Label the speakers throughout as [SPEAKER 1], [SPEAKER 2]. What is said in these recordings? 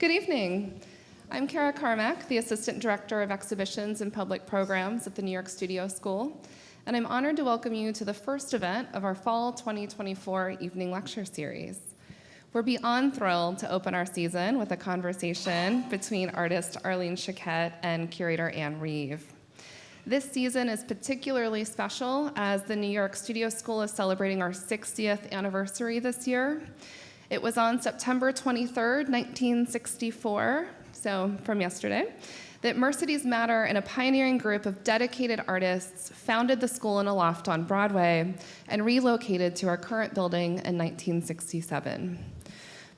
[SPEAKER 1] Good evening. I'm Kara Carmack, the Assistant Director of Exhibitions and Public Programs at the New York Studio School, and I'm honored to welcome you to the first event of our Fall 2024 Evening Lecture Series. We're beyond thrilled to open our season with a conversation between artist Arlene Shechet and curator Reeve. This season is particularly special as the New York Studio School is celebrating our 60th anniversary this year. It was on September 23rd, 1964, so from yesterday, that Mercedes Matter and a pioneering group of dedicated artists founded the school in a loft on Broadway and relocated to our current building in 1967.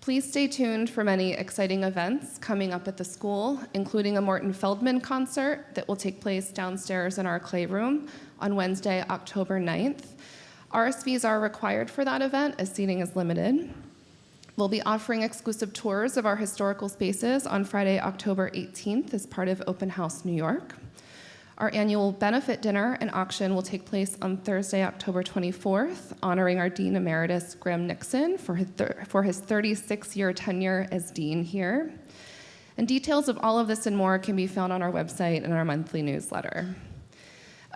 [SPEAKER 1] Please stay tuned for many exciting events coming up at the school, including a Morton Feldman concert that will take place downstairs in our clay room on Wednesday, October 9th. RSVs are required for that event as seating is limited. We'll be offering exclusive tours of our historical spaces on Friday, October 18th as part of Open House New York. Our annual benefit dinner and auction will take place on Thursday, October 24th, honoring our Dean Emeritus, Graham Nixon, for his 36-year tenure as dean here. And details of all of this and more can be found on our website and our monthly newsletter.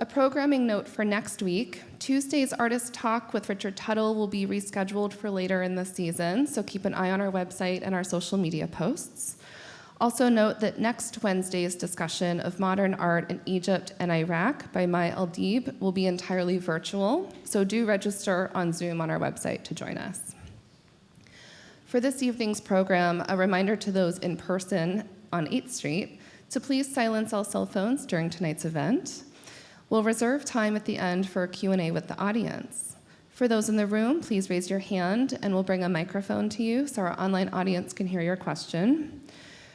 [SPEAKER 1] A programming note for next week, Tuesday's Artist Talk with Richard Tuttle will be rescheduled for later in the season, so keep an eye on our website and our social media posts. Also note that next Wednesday's discussion of modern art in Egypt and Iraq by Mai El-Deeb will be entirely virtual, so do register on Zoom on our website to join us. For this evening's program, a reminder to those in person on 8th Street to please silence all cell phones during tonight's event. We'll reserve time at the end for a Q&A with the audience. For those in the room, please raise your hand and we'll bring a microphone to you so our online audience can hear your question.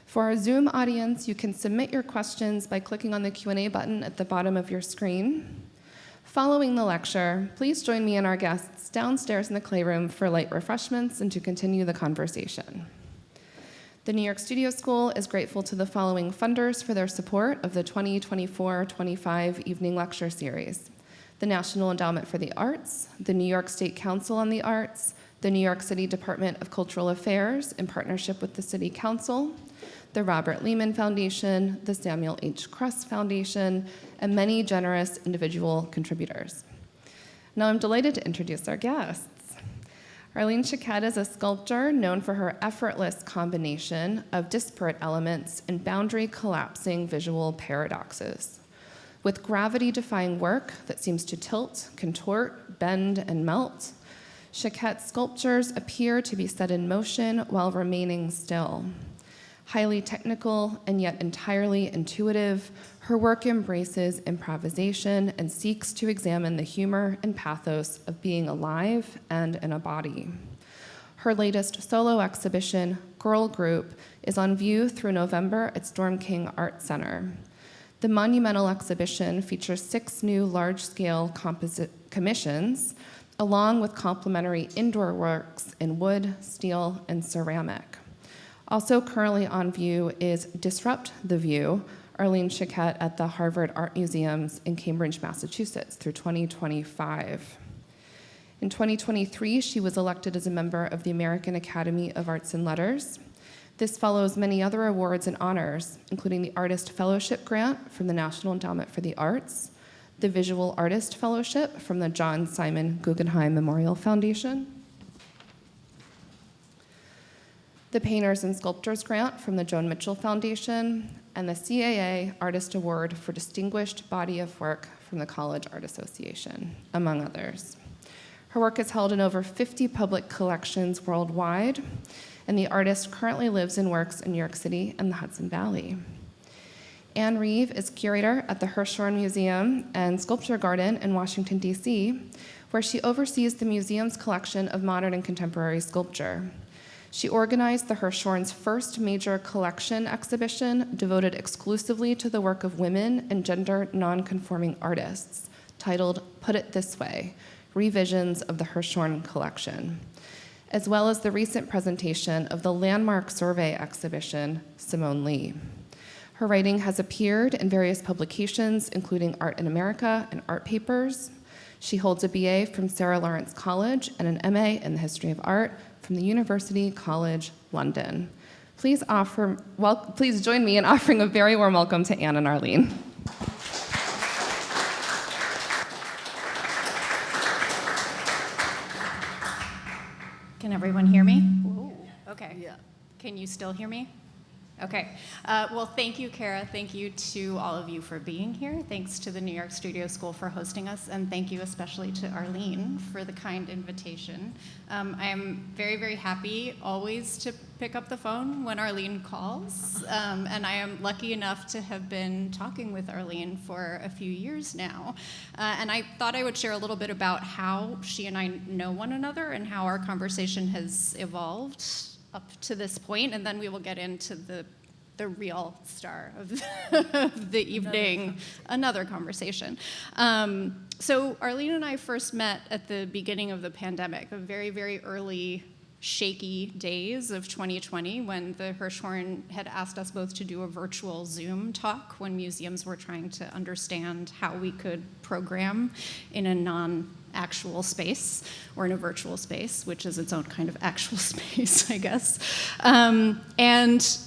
[SPEAKER 1] For our Zoom audience, you can submit your questions by clicking on the Q&A button at the bottom of your screen. Following the lecture, please join me and our guests downstairs in the clay room for light refreshments and to continue the conversation. The New York Studio School is grateful to the following funders for their support of the 2024-25 Evening Lecture Series: the National Endowment for the Arts, the New York State Council on the Arts, the New York City Department of Cultural Affairs in partnership with the City Council, the Robert Lehman Foundation, the Samuel H. Kress Foundation, and many generous individual contributors. Now I'm delighted to introduce our guests. Arlene Shechet is a sculptor known for her effortless combination of disparate elements and boundary-collapsing visual paradoxes. With gravity-defying work that seems to tilt, contort, bend, and melt, Shechet's sculptures appear to be set in motion while remaining still. Highly technical and yet entirely intuitive, her work embraces improvisation and seeks to examine the humor and pathos of being alive and in a body. Her latest solo exhibition, Girl Group, is on view through November at Storm King Art Center. The monumental exhibition features 6 new large-scale commissions, along with complementary indoor works in wood, steel, and ceramic. Also currently on view is Disrupt the View, Arlene Shechet at the Harvard Art Museums in Cambridge, Massachusetts through 2025. In 2023, she was elected as a member of the American Academy of Arts and Letters. This follows many other awards and honors, including the Artist Fellowship Grant from the National Endowment for the Arts, the Visual Artist Fellowship from the John Simon Guggenheim Memorial Foundation, the Painters and Sculptors Grant from the Joan Mitchell Foundation, and the CAA Artist Award for Distinguished Body of Work from the College Art Association, among others. Her work is held in over 50 public collections worldwide, and the artist currently lives and works in New York City and the Hudson Valley. Reeve is curator at the Hirshhorn Museum and Sculpture Garden in Washington, D.C., where she oversees the museum's collection of modern and contemporary sculpture. She organized the Hirshhorn's first major collection exhibition devoted exclusively to the work of women and gender-nonconforming artists, titled Put It This Way: Revisions of the Hirshhorn Collection, as well as the recent presentation of the landmark survey exhibition, Simone Leigh. Her writing has appeared in various publications, including Art in America and Art Papers. She holds a BA from Sarah Lawrence College and an MA in the History of Art from the University College London. Please join me in offering a very warm welcome to Anne and Arlene.
[SPEAKER 2] Can everyone hear me? Ooh, okay. Yeah. Can you still hear me? Okay. Well, thank you, Kara. Thank you to all of you for being here. Thanks to the New York Studio School for hosting us, and thank you especially to Arlene for the kind invitation. I am very, very happy always to pick up the phone when Arlene calls, and I am lucky enough to have been talking with Arlene for a few years now. And I thought I would share a little bit about how she and I know one another and how our conversation has evolved up to this point, and then we will get into the real star of the evening, another conversation. So Arlene and I first met at the beginning of the pandemic, the very, very early shaky days of 2020, when the Hirshhorn had asked us both to do a virtual Zoom talk when museums were trying to understand how we could program in a non-actual space, or in a virtual space, which is its own kind of actual space, I guess. And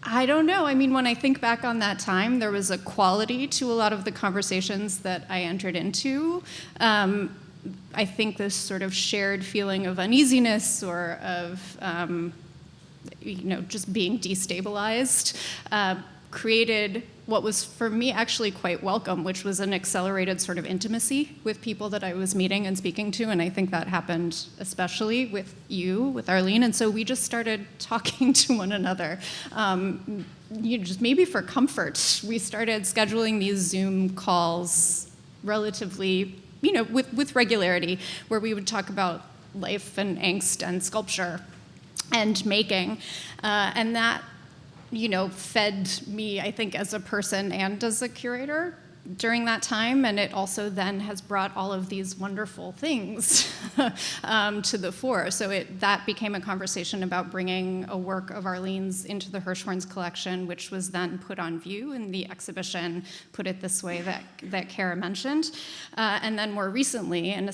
[SPEAKER 2] I don't know, I mean, when I think back on that time, there was a quality to a lot of the conversations that I entered into. I think this sort of shared feeling of uneasiness or of just being destabilized created what was for me actually quite welcome, which was an accelerated sort of intimacy with people that I was meeting and speaking to, and I think that happened especially with you, with Arlene, and so we just started talking to one another. Just maybe for comfort, we started scheduling these Zoom calls relatively, with regularity, where we would talk about life and angst and sculpture and making, and that fed me, I think, as a person and as a curator during that time, and it also then has brought all of these wonderful things to the fore. So that became a conversation about bringing a work of Arlene's into the Hirshhorn's collection, which was then put on view in the exhibition, Put It This Way, that Kara mentioned. And then more recently, an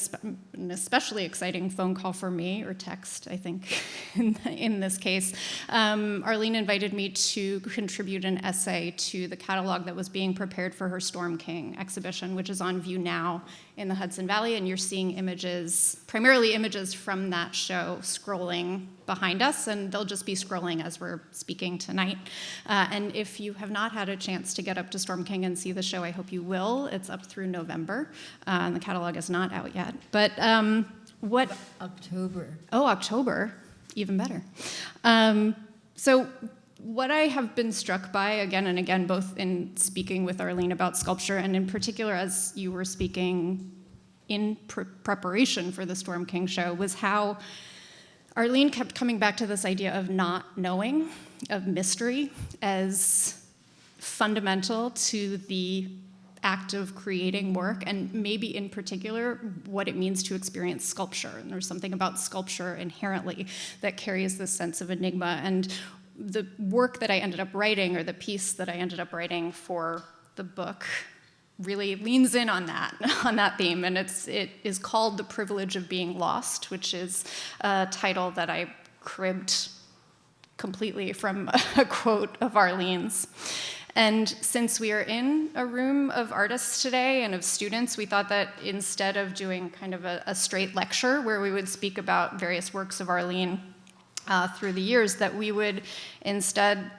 [SPEAKER 2] especially exciting phone call for me, or text, I think, in this case, Arlene invited me to contribute an essay to the catalog that was being prepared for her Storm King exhibition, which is on view now in the Hudson Valley, and you're seeing images, primarily images from that show, scrolling behind us, and they'll just be scrolling as we're speaking tonight. And if you have not had a chance to get up to Storm King and see the show, I hope you will. It's up through November, and the catalog is not out yet. But what?
[SPEAKER 3] October.
[SPEAKER 2] Oh, October, even better. So what I have been struck by again and again, both in speaking with Arlene about sculpture and in particular as you were speaking in preparation for the Storm King show, was how Arlene kept coming back to this idea of not knowing, of mystery, as fundamental to the act of creating work, and maybe in particular what it means to experience sculpture. And there's something about sculpture inherently that carries this sense of enigma. And the work that I ended up writing, or the piece that I ended up writing for the book, really leans in on that theme, and it is called The Privilege of Being Lost, which is a title that I cribbed completely from a quote of Arlene's. And since we are in a room of artists today and of students, we thought that instead of doing kind of a straight lecture where we would speak about various works of Arlene through the years, that we would instead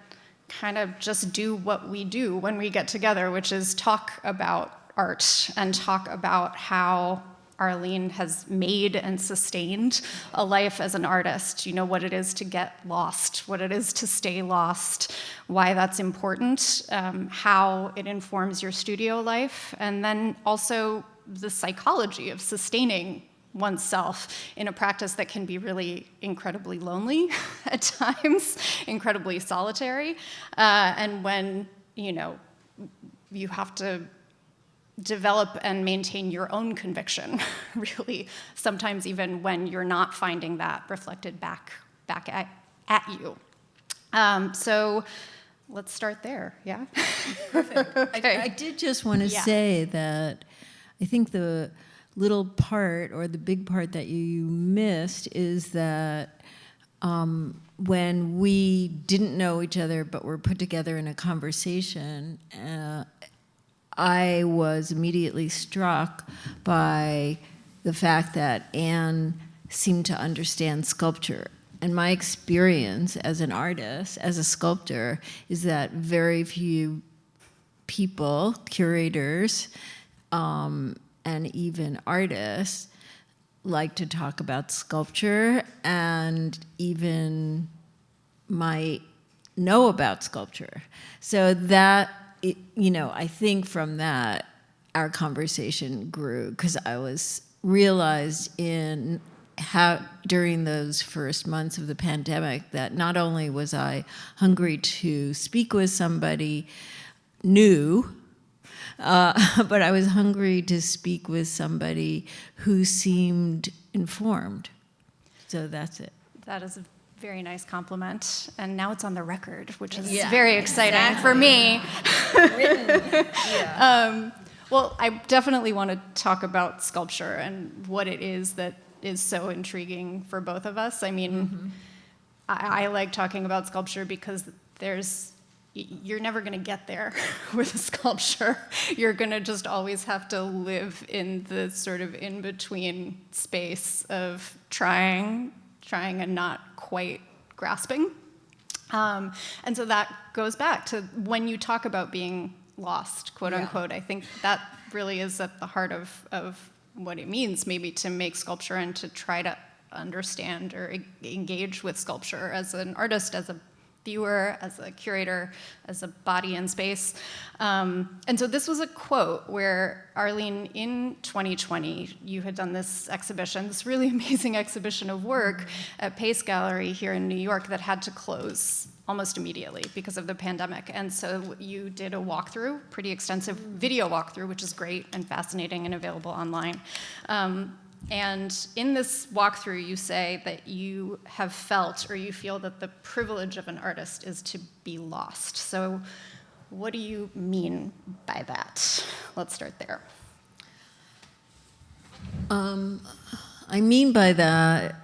[SPEAKER 2] kind of just do what we do when we get together, which is talk about art and talk about how Arlene has made and sustained a life as an artist. You know, what it is to get lost, what it is to stay lost, why that's important, how it informs your studio life, and then also the psychology of sustaining oneself in a practice that can be really incredibly lonely at times, incredibly solitary, and when, you have to develop and maintain your own conviction, really, sometimes even when you're not finding that reflected back at you. So let's start there, yeah?
[SPEAKER 3] Perfect.
[SPEAKER 2] Okay.
[SPEAKER 3] I did just want to say that I think the little part, or the big part that you missed, is that when we didn't know each other but were put together in a conversation, I was immediately struck by the fact that Anne seemed to understand sculpture. And my experience as an artist, as a sculptor, is that very few people, curators, and even artists, like to talk about sculpture and even might know about sculpture. So that, I think from that, our conversation grew, because I realized in how during those first months of the pandemic that not only was I hungry to speak with somebody new, but I was hungry to speak with somebody who seemed informed. So that's it.
[SPEAKER 2] That is a very nice compliment. And now it's on the record, which is
[SPEAKER 3] Yeah,
[SPEAKER 2] very exciting for me. Well, I definitely want to talk about sculpture and what it is that is so intriguing for both of us. I mean, I like talking about sculpture because you're never going to get there with a sculpture. You're going to just always have to live in the sort of in-between space of trying and not quite grasping. And so that goes back to when you talk about being lost, quote unquote. I think that really is at the heart of what it means maybe to make sculpture and to try to understand or engage with sculpture as an artist, as a viewer, as a curator, as a body in space. And so this was a quote where, Arlene, in 2020, you had done this exhibition, this really amazing exhibition of work at Pace Gallery here in New York that had to close almost immediately because of the pandemic. And so you did a walkthrough, pretty extensive video walkthrough, which is great and fascinating and available online. And in this walkthrough, you say that you have felt, or you feel that the privilege of an artist is to be lost. So what do you mean by that? Let's start there.
[SPEAKER 3] I mean by that,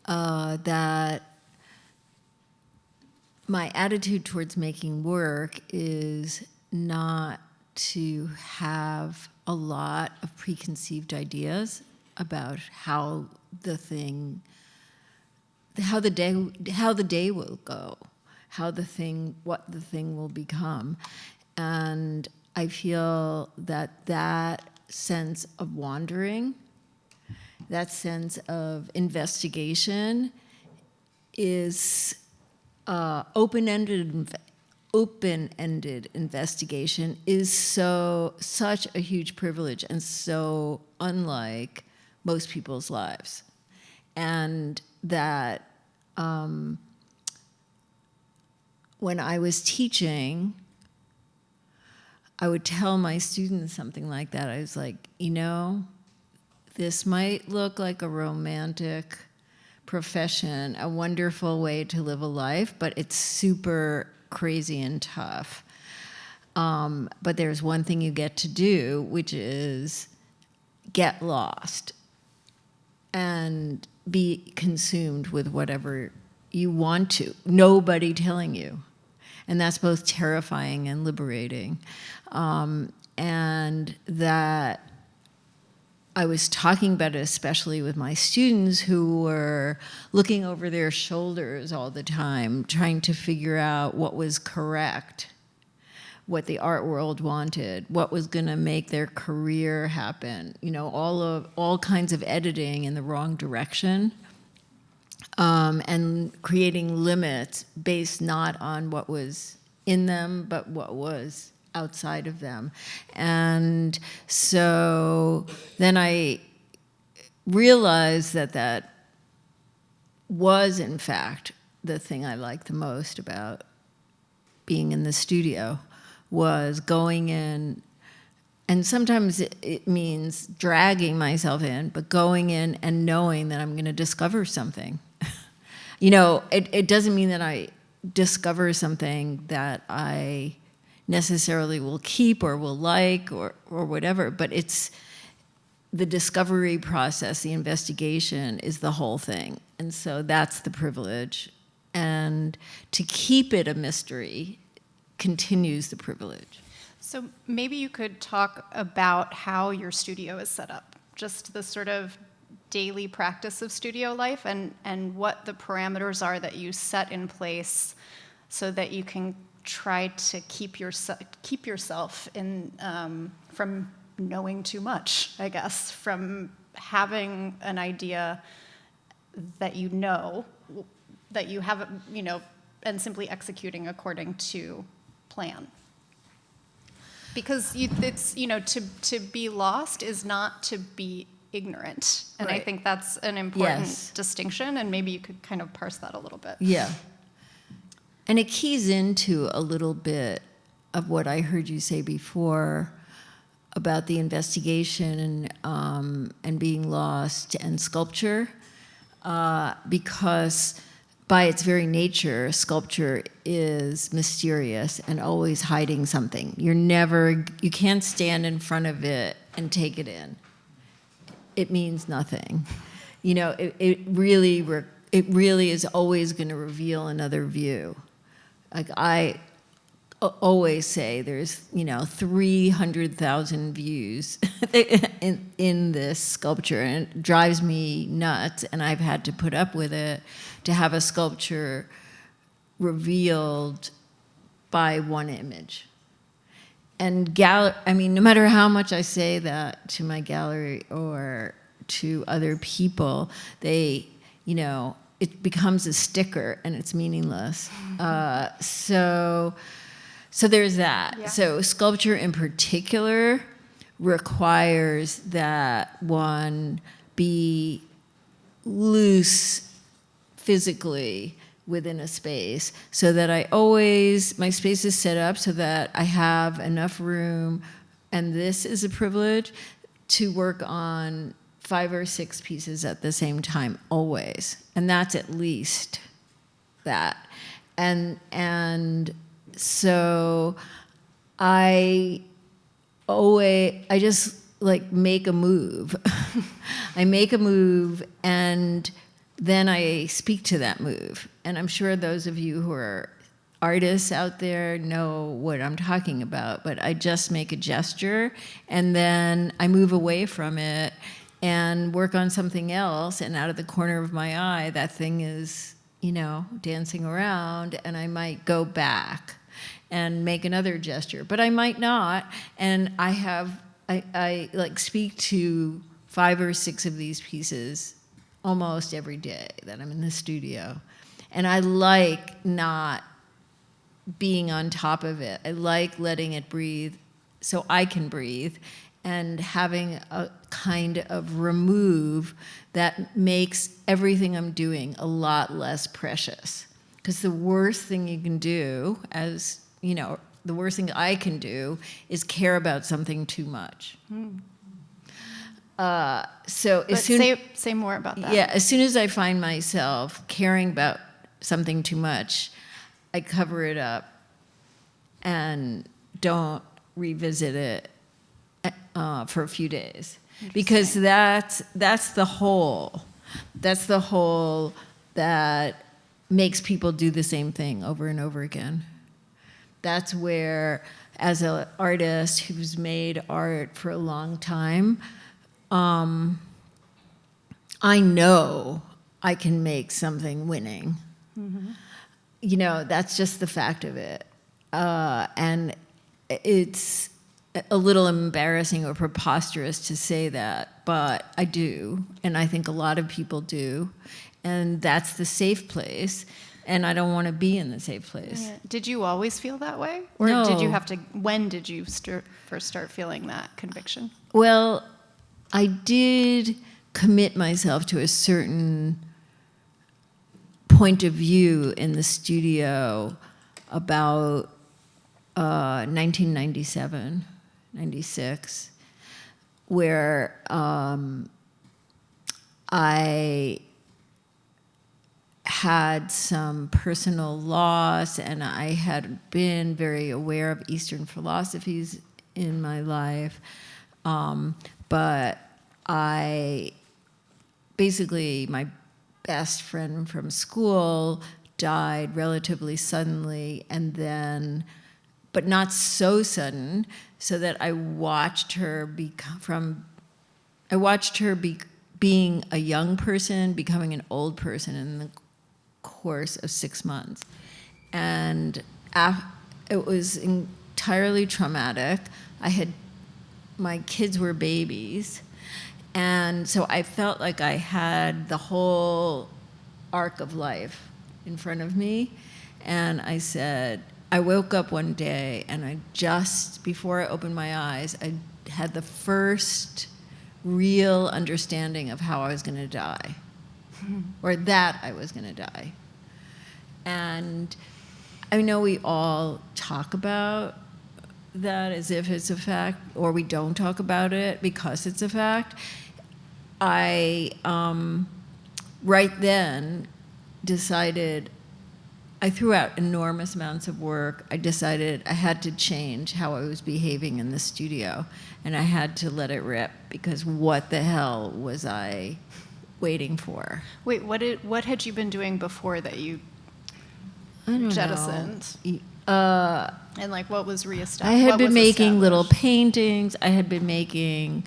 [SPEAKER 3] that my attitude towards making work is not to have a lot of preconceived ideas about how the day will go, what the thing will become. And I feel that sense of wandering, that sense of investigation is open-ended investigation is such a huge privilege and so unlike most people's lives. And that when I was teaching, I would tell my students something like that. I was like, this might look like a romantic profession, a wonderful way to live a life, but it's super crazy and tough. But there's one thing you get to do, which is get lost and be consumed with whatever you want to, nobody telling you. And that's both terrifying and liberating. And that I was talking about it especially with my students who were looking over their shoulders all the time, trying to figure out what was correct, what the art world wanted, what was going to make their career happen, all kinds of editing in the wrong direction, and creating limits based not on what was in them, but what was outside of them. And so then I realized that was, in fact, the thing I liked the most about being in the studio, was going in, and sometimes it means dragging myself in, but going in and knowing that I'm going to discover something. It doesn't mean that I discover something that I necessarily will keep or will like or whatever, but it's the discovery process, the investigation is the whole thing. And so that's the privilege. And to keep it a mystery continues the privilege.
[SPEAKER 2] So maybe you could talk about how your studio is set up, just the sort of daily practice of studio life and what the parameters are that you set in place so that you can try to keep yourself in, from knowing too much, I guess, from having an idea that you know, that you haven't, and simply executing according to plan. Because it's, to be lost is not to be ignorant. And I
[SPEAKER 3] Right.
[SPEAKER 2] think that's an important
[SPEAKER 3] Yes.
[SPEAKER 2] distinction, and maybe you could kind of parse that a little bit.
[SPEAKER 3] Yeah. And it keys into a little bit of what I heard you say before about the investigation and being lost and sculpture, because by its very nature, sculpture is mysterious and always hiding something. You can't stand in front of it and take it in. It means nothing. It really is always going to reveal another view. Like I always say, there's 300,000 views in this sculpture, and it drives me nuts. And I've had to put up with it to have a sculpture revealed by one image. And no matter how much I say that to my gallery or to other people, it becomes a sticker and it's meaningless. So there's that.
[SPEAKER 2] Yeah.
[SPEAKER 3] So sculpture in particular requires that one be loose physically within a space, so that my space is set up so that I have enough room, and this is a privilege, to work on 5 or 6 pieces at the same time, always. And that's at least that. And so I just make a move. I make a move, and then I speak to that move. And I'm sure those of you who are artists out there know what I'm talking about, but I just make a gesture, and then I move away from it and work on something else, and out of the corner of my eye, that thing is, dancing around, and I might go back and make another gesture, but I might not. And I speak to 5 or 6 of these pieces almost every day that I'm in the studio. And I like not being on top of it. I like letting it breathe so I can breathe, and having a kind of remove that makes everything I'm doing a lot less precious. Because the worst thing you can do, the worst thing I can do is care about something too much.
[SPEAKER 2] Say more about that.
[SPEAKER 3] Yeah, as soon as I find myself caring about something too much, I cover it up and don't revisit it for a few days, because that's the hole. That's the hole that makes people do the same thing over and over again. That's where, as an artist who's made art for a long time, I know I can make something winning. Mm-hmm. That's just the fact of it. And it's a little embarrassing or preposterous to say that, but I do, and I think a lot of people do, and that's the safe place, and I don't want to be in the safe place.
[SPEAKER 2] Yeah. Did you always feel that way? Or
[SPEAKER 3] No.
[SPEAKER 2] when did you first start feeling that conviction?
[SPEAKER 3] Well, I did commit myself to a certain point of view in the studio about 1997, 96, where I had some personal loss, and I had been very aware of Eastern philosophies in my life, but my best friend from school died relatively suddenly, and then, but not so sudden, so that I watched her being a young person, becoming an old person in the course of 6 months. And it was entirely traumatic. My kids were babies, and so I felt like I had the whole arc of life in front of me. And I woke up one day, and before I opened my eyes, I had the first real understanding of how I was going to die, or that I was going to die. And I know we all talk about that as if it's a fact, or we don't talk about it because it's a fact. I, right then, decided, I threw out enormous amounts of work. I decided I had to change how I was behaving in the studio, and I had to let it rip, because what the hell was I waiting for?
[SPEAKER 2] Wait, what had you been doing before that you
[SPEAKER 3] I don't
[SPEAKER 2] jettisoned?
[SPEAKER 3] know.
[SPEAKER 2] And like, what was reestablished?
[SPEAKER 3] I had been making little paintings. I had been making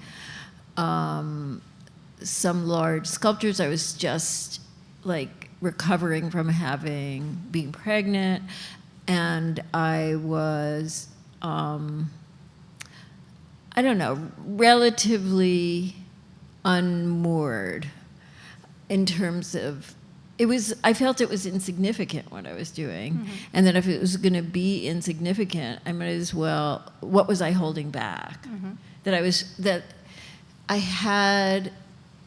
[SPEAKER 3] some large sculptures. I was just like recovering from being pregnant, and I was, I don't know, relatively unmoored in terms of, I felt it was insignificant what I was doing, and that if it was going to be insignificant, I might as well, what was I holding back? That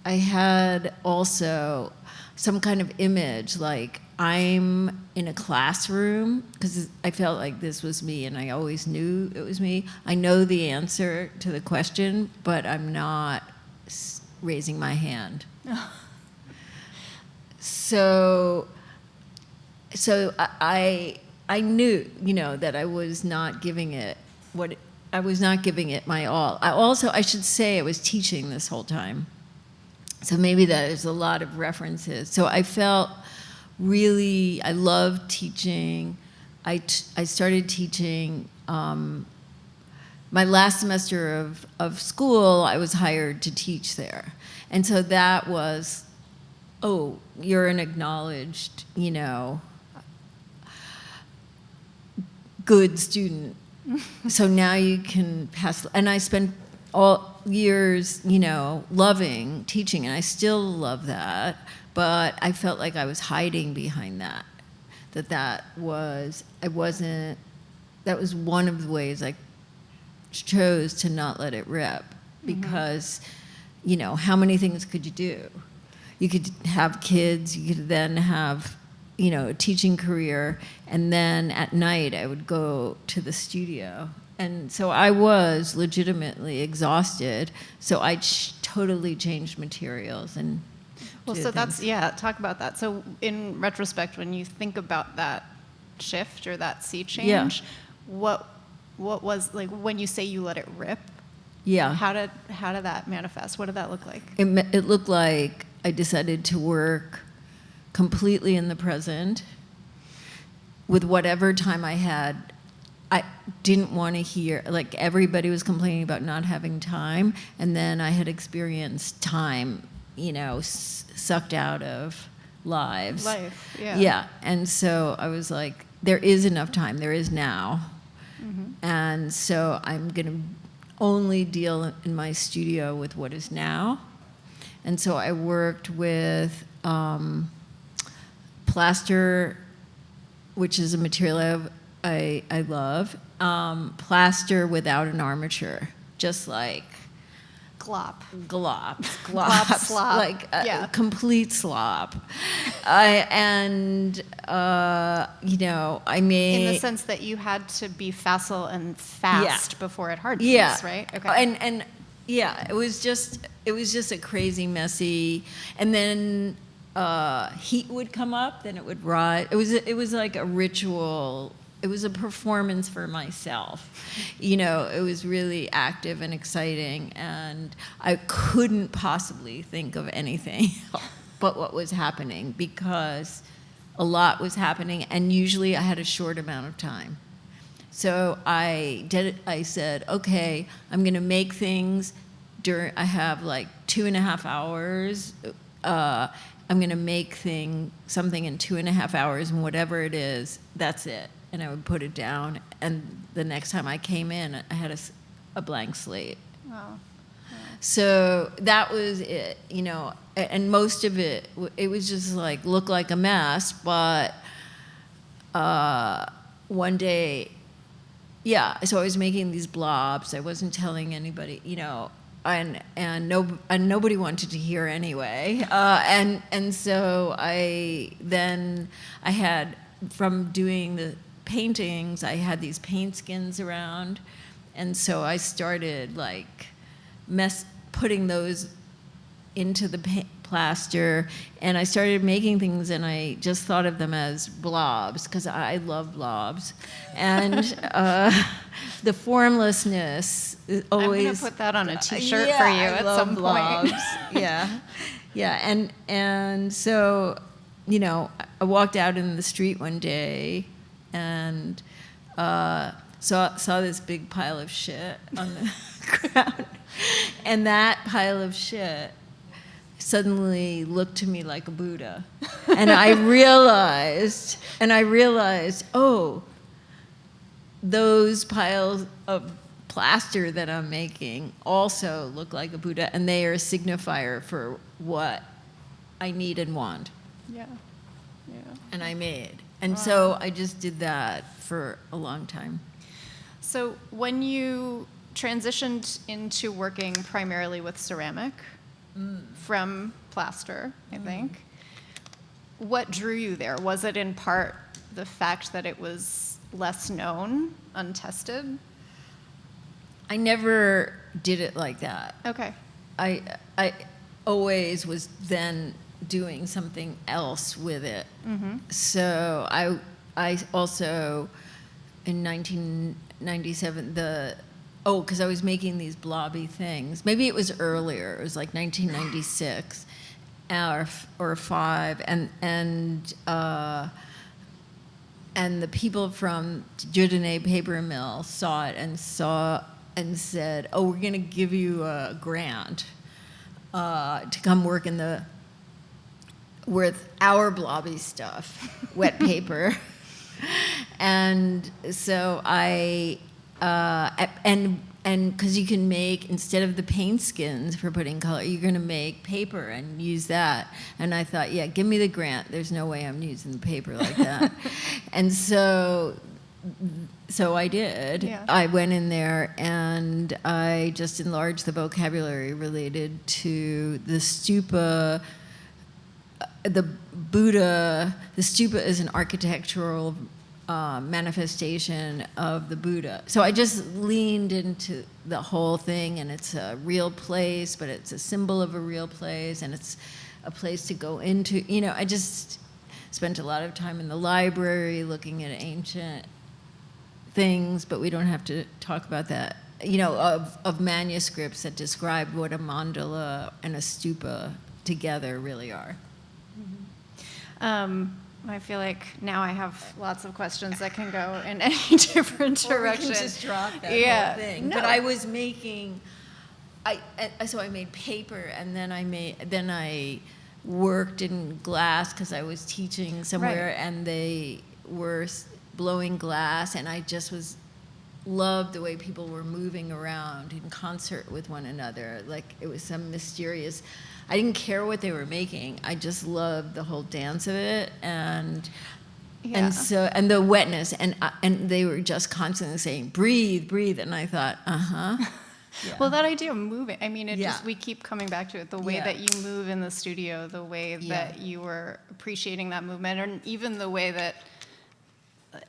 [SPEAKER 3] I had also some kind of image, like I'm in a classroom, because I felt like this was me, and I always knew it was me. I know the answer to the question, but I'm not raising my hand. So I knew, that I was not giving it my all. I should say I was teaching this whole time. So maybe that is a lot of references. So I felt I loved teaching. I started teaching, my last semester of school, I was hired to teach there. And so that was, oh, you're an acknowledged, good student. So now you can pass. And I spent all years, loving teaching, and I still love that. But I felt like I was hiding behind that. That was one of the ways I chose to not let it rip, because, how many things could you do? You could have kids, you could then have, a teaching career, and then at night I would go to the studio. And so I was legitimately exhausted, so I totally changed materials. And
[SPEAKER 2] well, so talk about that. So in retrospect, when you think about that shift or that sea change, what was, like, when you say you let it rip, how did that manifest? What did that look like?
[SPEAKER 3] It looked like I decided to work completely in the present with whatever time I had. I didn't want to hear, like, everybody was complaining about not having time, and then I had experienced time, sucked out of lives.
[SPEAKER 2] Life, yeah.
[SPEAKER 3] Yeah, and so I was like, there is enough time, there is now. And so I'm going to only deal in my studio with what is now. And so I worked with plaster, which is a material I love, plaster without an armature, just like
[SPEAKER 2] glop,
[SPEAKER 3] slop, like a complete slop. I made,
[SPEAKER 2] in the sense that you had to be facile and fast before it hardens, right?
[SPEAKER 3] Okay. And it was just a crazy, messy, and then heat would come up, then it would rise. It was like a ritual. It was a performance for myself. It was really active and exciting, and I couldn't possibly think of anything what was happening, because a lot was happening, and usually I had a short amount of time. So I said, okay, I'm going to make things I have like 2.5 hours. I'm going to make something in 2.5 hours, and whatever it is, that's it. And I would put it down, and the next time I came in, I had a blank slate.
[SPEAKER 2] Wow.
[SPEAKER 3] So that was it, and most of it was just like, look like a mess, but one day, so I was making these blobs. I wasn't telling anybody, and nobody wanted to hear anyway. And so I had, from doing the paintings, I had these paint skins around, and so I started like putting those into the plaster, and I started making things, and I just thought of them as blobs because I love blobs, and the formlessness is always.
[SPEAKER 2] I'm gonna put that on a T-shirt for you at some
[SPEAKER 3] blobs.
[SPEAKER 2] point.
[SPEAKER 3] Yeah, and so I walked out in the street one day, and saw this big pile of shit on the ground, and that pile of shit suddenly looked to me like a Buddha. And I realized, oh, those piles of plaster that I'm making also look like a Buddha, and they are a signifier for what I need and want.
[SPEAKER 2] Yeah.
[SPEAKER 3] And I made. And so I just did that for a long time.
[SPEAKER 2] So when you transitioned into working primarily with ceramic from plaster, I think, what drew you there? Was it in part the fact that it was less known, untested?
[SPEAKER 3] I never did it like that.
[SPEAKER 2] Okay.
[SPEAKER 3] I always was then doing something else with it. So I also, in 1997, because I was making these blobby things. Maybe it was earlier. It was like 1996 or 5, and the people from Dieudonné Paper Mill saw it and said, "Oh, we're going to give you a grant to come work with our blobby stuff, wet paper." And so and because you can make, instead of the paint skins for putting color, you're going to make paper and use that. And I thought, yeah, give me the grant. There's no way I'm using the paper like that. And so I did.
[SPEAKER 2] Yeah.
[SPEAKER 3] I went in there and I just enlarged the vocabulary related to the stupa. The Buddha, the stupa is an architectural manifestation of the Buddha. So I just leaned into the whole thing, and it's a real place, but it's a symbol of a real place, and it's a place to go into. I just spent a lot of time in the library looking at ancient things, but we don't have to talk about that. Of manuscripts that describe what a mandala and a stupa together really are.
[SPEAKER 2] I feel like now I have lots of questions that can go in any different direction.
[SPEAKER 3] Or we can just drop that whole thing.
[SPEAKER 2] No.
[SPEAKER 3] But I was making, so I made paper, and then I worked in glass because I was teaching somewhere,
[SPEAKER 2] Right.
[SPEAKER 3] and they were blowing glass, and I just loved the way people were moving around in concert with one another. Like it was some mysterious. I didn't care what they were making. I just loved the whole dance of it, and the wetness, and they were just constantly saying, "Breathe, breathe," and I thought, Yeah.
[SPEAKER 2] Well, that idea of moving, I mean,
[SPEAKER 3] Yeah.
[SPEAKER 2] we keep coming back to it, the way
[SPEAKER 3] Yeah.
[SPEAKER 2] that you move in the studio, the way that you were appreciating that movement, and even the way that,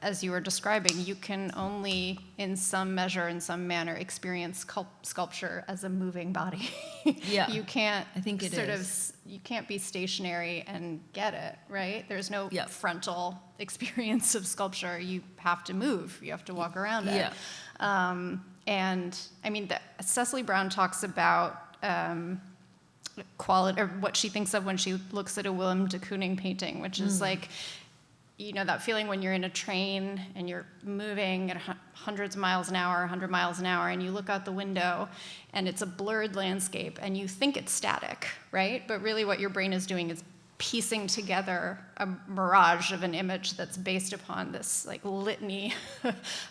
[SPEAKER 2] as you were describing, you can only, in some measure, in some manner, experience sculpture as a moving body.
[SPEAKER 3] Yeah.
[SPEAKER 2] You can't
[SPEAKER 3] I think it
[SPEAKER 2] you can't be stationary and get it, right? There's no
[SPEAKER 3] Yep.
[SPEAKER 2] frontal experience of sculpture. You have to move. You have to walk around it.
[SPEAKER 3] Yeah.
[SPEAKER 2] And I mean, Cecily Brown talks about quality, or what she thinks of when she looks at a Willem de Kooning painting, which is like, you know, that feeling when you're in a train and you're moving at hundreds of miles an hour, 100 miles an hour, and you look out the window and it's a blurred landscape and you think it's static, right? But really what your brain is doing is piecing together a mirage of an image that's based upon this like litany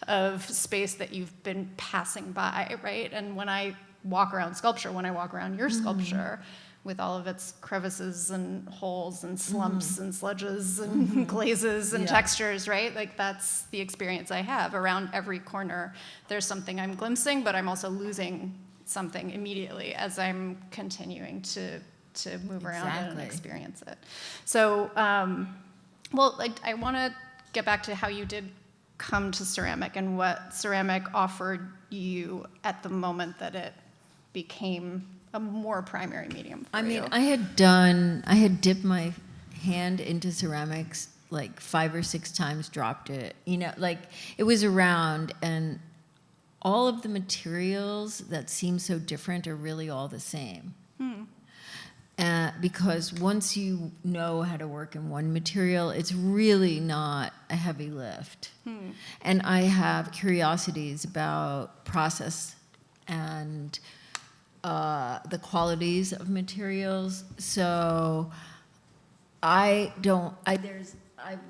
[SPEAKER 2] of space that you've been passing by, right? And when I walk around sculpture, when I walk around your sculpture, with all of its crevices and holes and slumps and sludges and glazes and textures, right? Like that's the experience I have. Around every corner, there's something I'm glimpsing, but I'm also losing something immediately as I'm continuing to move around it and experience it. So, well, I want to get back to how you did come to ceramic and what ceramic offered you at the moment that it became a more primary medium for you.
[SPEAKER 3] I had dipped my hand into ceramics like 5 or 6 times, dropped it, you know, like it was around, and all of the materials that seem so different are really all the same. Because once you know how to work in one material, it's really not a heavy lift. And I have curiosities about process and the qualities of materials. So I've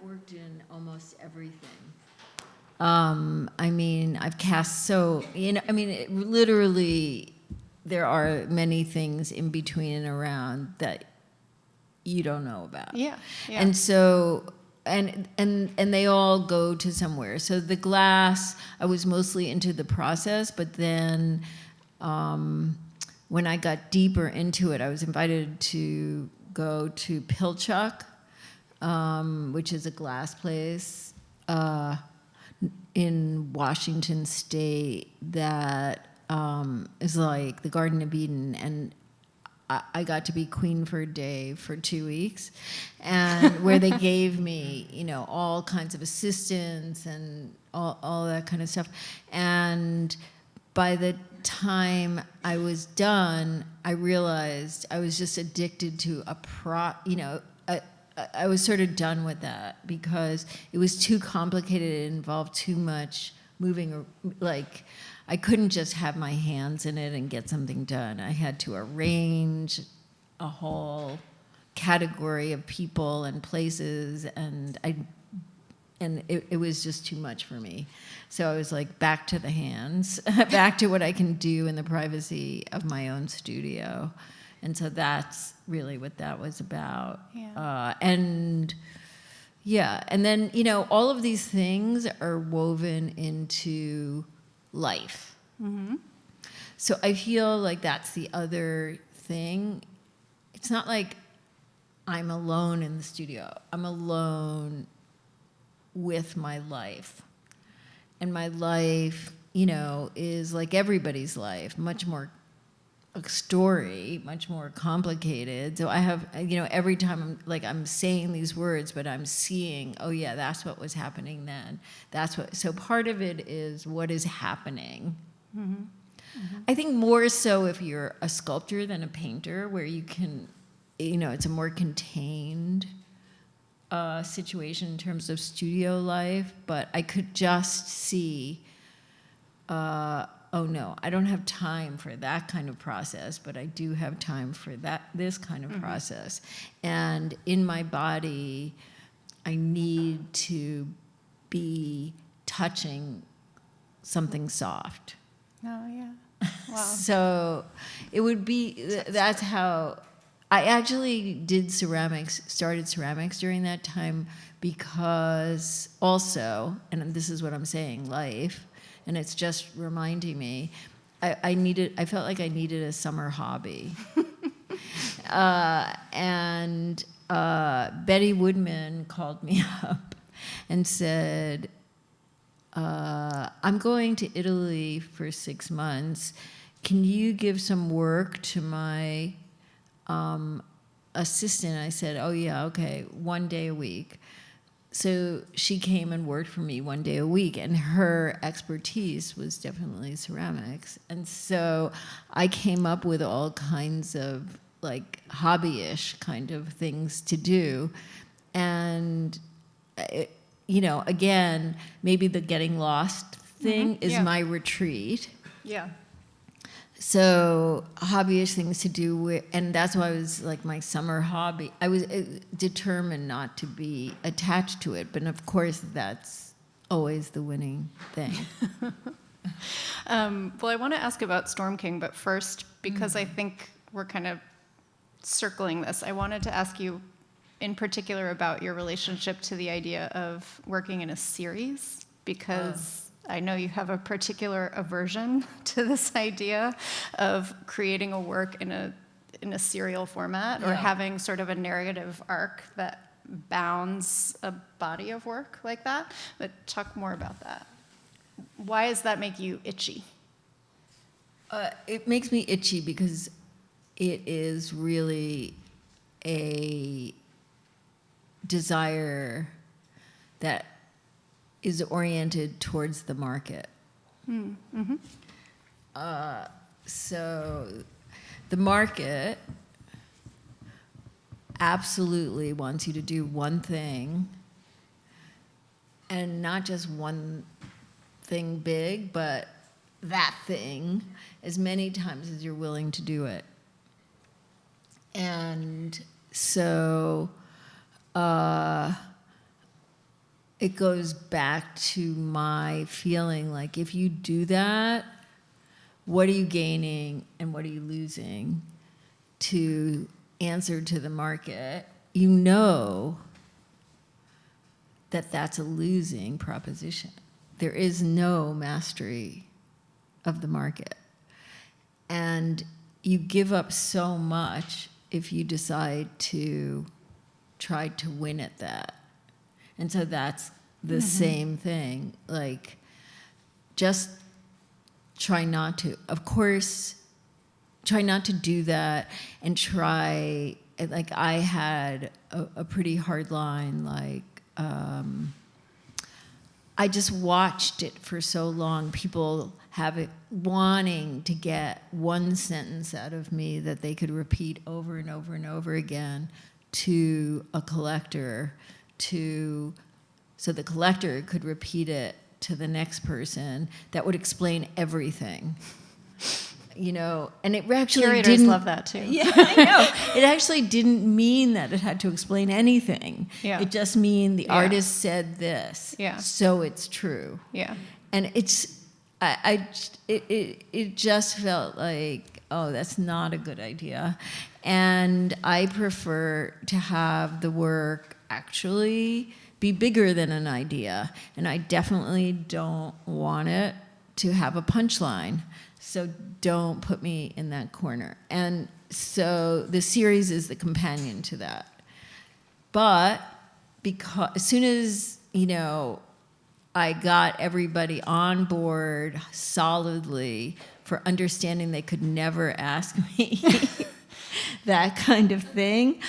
[SPEAKER 3] worked in almost everything. I've cast literally there are many things in between and around that you don't know about.
[SPEAKER 2] Yeah.
[SPEAKER 3] And so, and they all go to somewhere. So the glass, I was mostly into the process, but then when I got deeper into it, I was invited to go to Pilchuck, which is a glass place in Washington State that is like the Garden of Eden, and I got to be queen for a day for 2 weeks, and where they gave me, you know, all kinds of assistants and all that kind of stuff. And by the time I was done, I realized I was just addicted to I was sort of done with that because it was too complicated. It involved too much moving, like I couldn't just have my hands in it and get something done. I had to arrange a whole category of people and places, and it was just too much for me. So I was like, back to the hands, back to what I can do in the privacy of my own studio. And so that's really what that was about.
[SPEAKER 2] Yeah.
[SPEAKER 3] And then, you know, all of these things are woven into life. So I feel like that's the other thing. It's not like I'm alone in the studio. I'm alone with my life. And my life, you know, is like everybody's life, much more a story, much more complicated. So I have, you know, every time I'm saying these words, but I'm seeing, oh yeah, that's what was happening then. So part of it is what is happening. I think more so if you're a sculptor than a painter, where you can, you know, it's a more contained situation in terms of studio life, but I could just see, oh no, I don't have time for that kind of process, but I do have time for this kind of process. And in my body, I need to be touching something soft.
[SPEAKER 2] Oh, yeah. Wow.
[SPEAKER 3] So it would be, that's how, I actually started ceramics during that time because also, and this is what I'm saying, life, and it's just reminding me, I felt like I needed a summer hobby. And Betty Woodman called me up and said, I'm going to Italy for 6 months. Can you give some work to my assistant? I said, oh yeah, okay, 1 day a week. So she came and worked for me 1 day a week, and her expertise was definitely ceramics. And so I came up with all kinds of like hobbyish kind of things to do. And, again, maybe the getting lost thing is my retreat.
[SPEAKER 2] Yeah.
[SPEAKER 3] So hobbyish things to do with, and that's why I was like my summer hobby. I was determined not to be attached to it, but of course that's always the winning thing.
[SPEAKER 2] Well, I want to ask about Storm King, but first, because I think we're kind of circling this, I wanted to ask you in particular about your relationship to the idea of working in a series, because I know you have a particular aversion to this idea of creating a work in a serial format or having sort of a narrative arc that bounds a body of work like that. But talk more about that. Why does that make you itchy?
[SPEAKER 3] It makes me itchy because it is really a desire that is oriented towards the market. So the market absolutely wants you to do one thing, and not just one thing big, but that thing as many times as you're willing to do it. And so it goes back to my feeling like if you do that, what are you gaining and what are you losing? To answer to the market, you know that that's a losing proposition. There is no mastery of the market. And you give up so much if you decide to try to win at that. And so that's the same thing. Like, just try not to. Of course, try not to do that, and try, like, I had a pretty hard line, like, I just watched it for so long. People have it wanting to get one sentence out of me that they could repeat over and over and over again to a collector, so the collector could repeat it to the next person. That would explain everything. And it actually
[SPEAKER 2] Curators
[SPEAKER 3] didn't.
[SPEAKER 2] love that too.
[SPEAKER 3] Yeah, I know. It actually didn't mean that it had to explain anything.
[SPEAKER 2] Yeah.
[SPEAKER 3] It just mean the artist said this.
[SPEAKER 2] Yeah.
[SPEAKER 3] So it's true.
[SPEAKER 2] Yeah.
[SPEAKER 3] And it just felt like, oh, that's not a good idea. And I prefer to have the work actually be bigger than an idea. And I definitely don't want it to have a punchline. So don't put me in that corner. And so the series is the companion to that. But because as soon as, I got everybody on board solidly for understanding they could never ask me that kind of thing,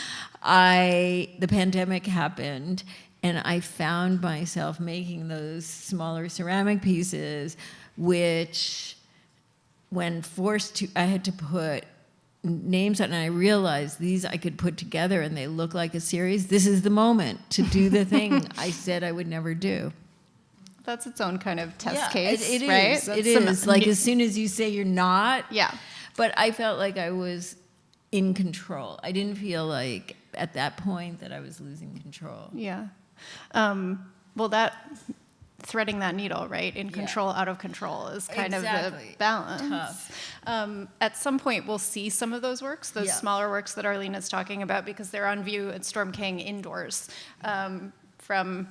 [SPEAKER 3] the pandemic happened, and I found myself making those smaller ceramic pieces, which, when forced to, I had to put names on, and I realized these I could put together and they look like a series. This is the moment to do the thing I said I would never do.
[SPEAKER 2] That's its own kind of test case,
[SPEAKER 3] it
[SPEAKER 2] right?
[SPEAKER 3] is. It is. Like, as soon as you say you're not.
[SPEAKER 2] Yeah.
[SPEAKER 3] But I felt like I was in control. I didn't feel like at that point that I was losing control.
[SPEAKER 2] Yeah. Well, that threading that needle, right? In control, out of control is kind of the balance.
[SPEAKER 3] Tough.
[SPEAKER 2] At some point, we'll see some of those works, those smaller works that Arlene is talking about, because they're on view at Storm King indoors from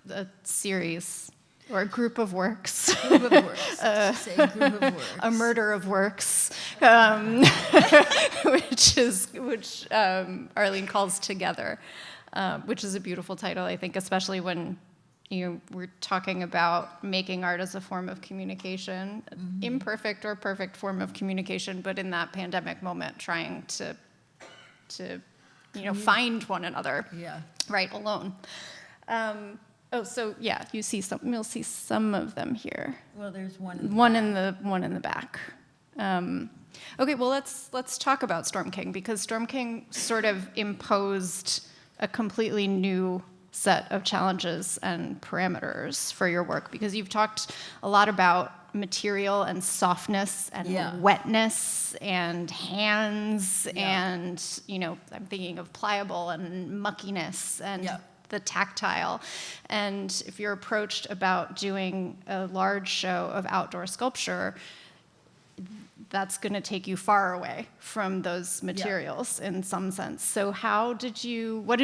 [SPEAKER 2] the series. Or a group of works.
[SPEAKER 3] Group of works. Say group of works.
[SPEAKER 2] A murder of works, which Arlene calls Together, which is a beautiful title, I think, especially when we're talking about making art as a form of communication, imperfect or perfect form of communication, but in that pandemic moment, trying to find one another, right, alone. You'll see some of them here.
[SPEAKER 3] Well, there's one.
[SPEAKER 2] One in the back. Okay, well, let's talk about Storm King, because Storm King sort of imposed a completely new set of challenges and parameters for your work, because you've talked a lot about material and softness and wetness and hands and, I'm thinking of pliable and muckiness and the tactile. And if you're approached about doing a large show of outdoor sculpture, that's going to take you far away from those materials in some sense. So what did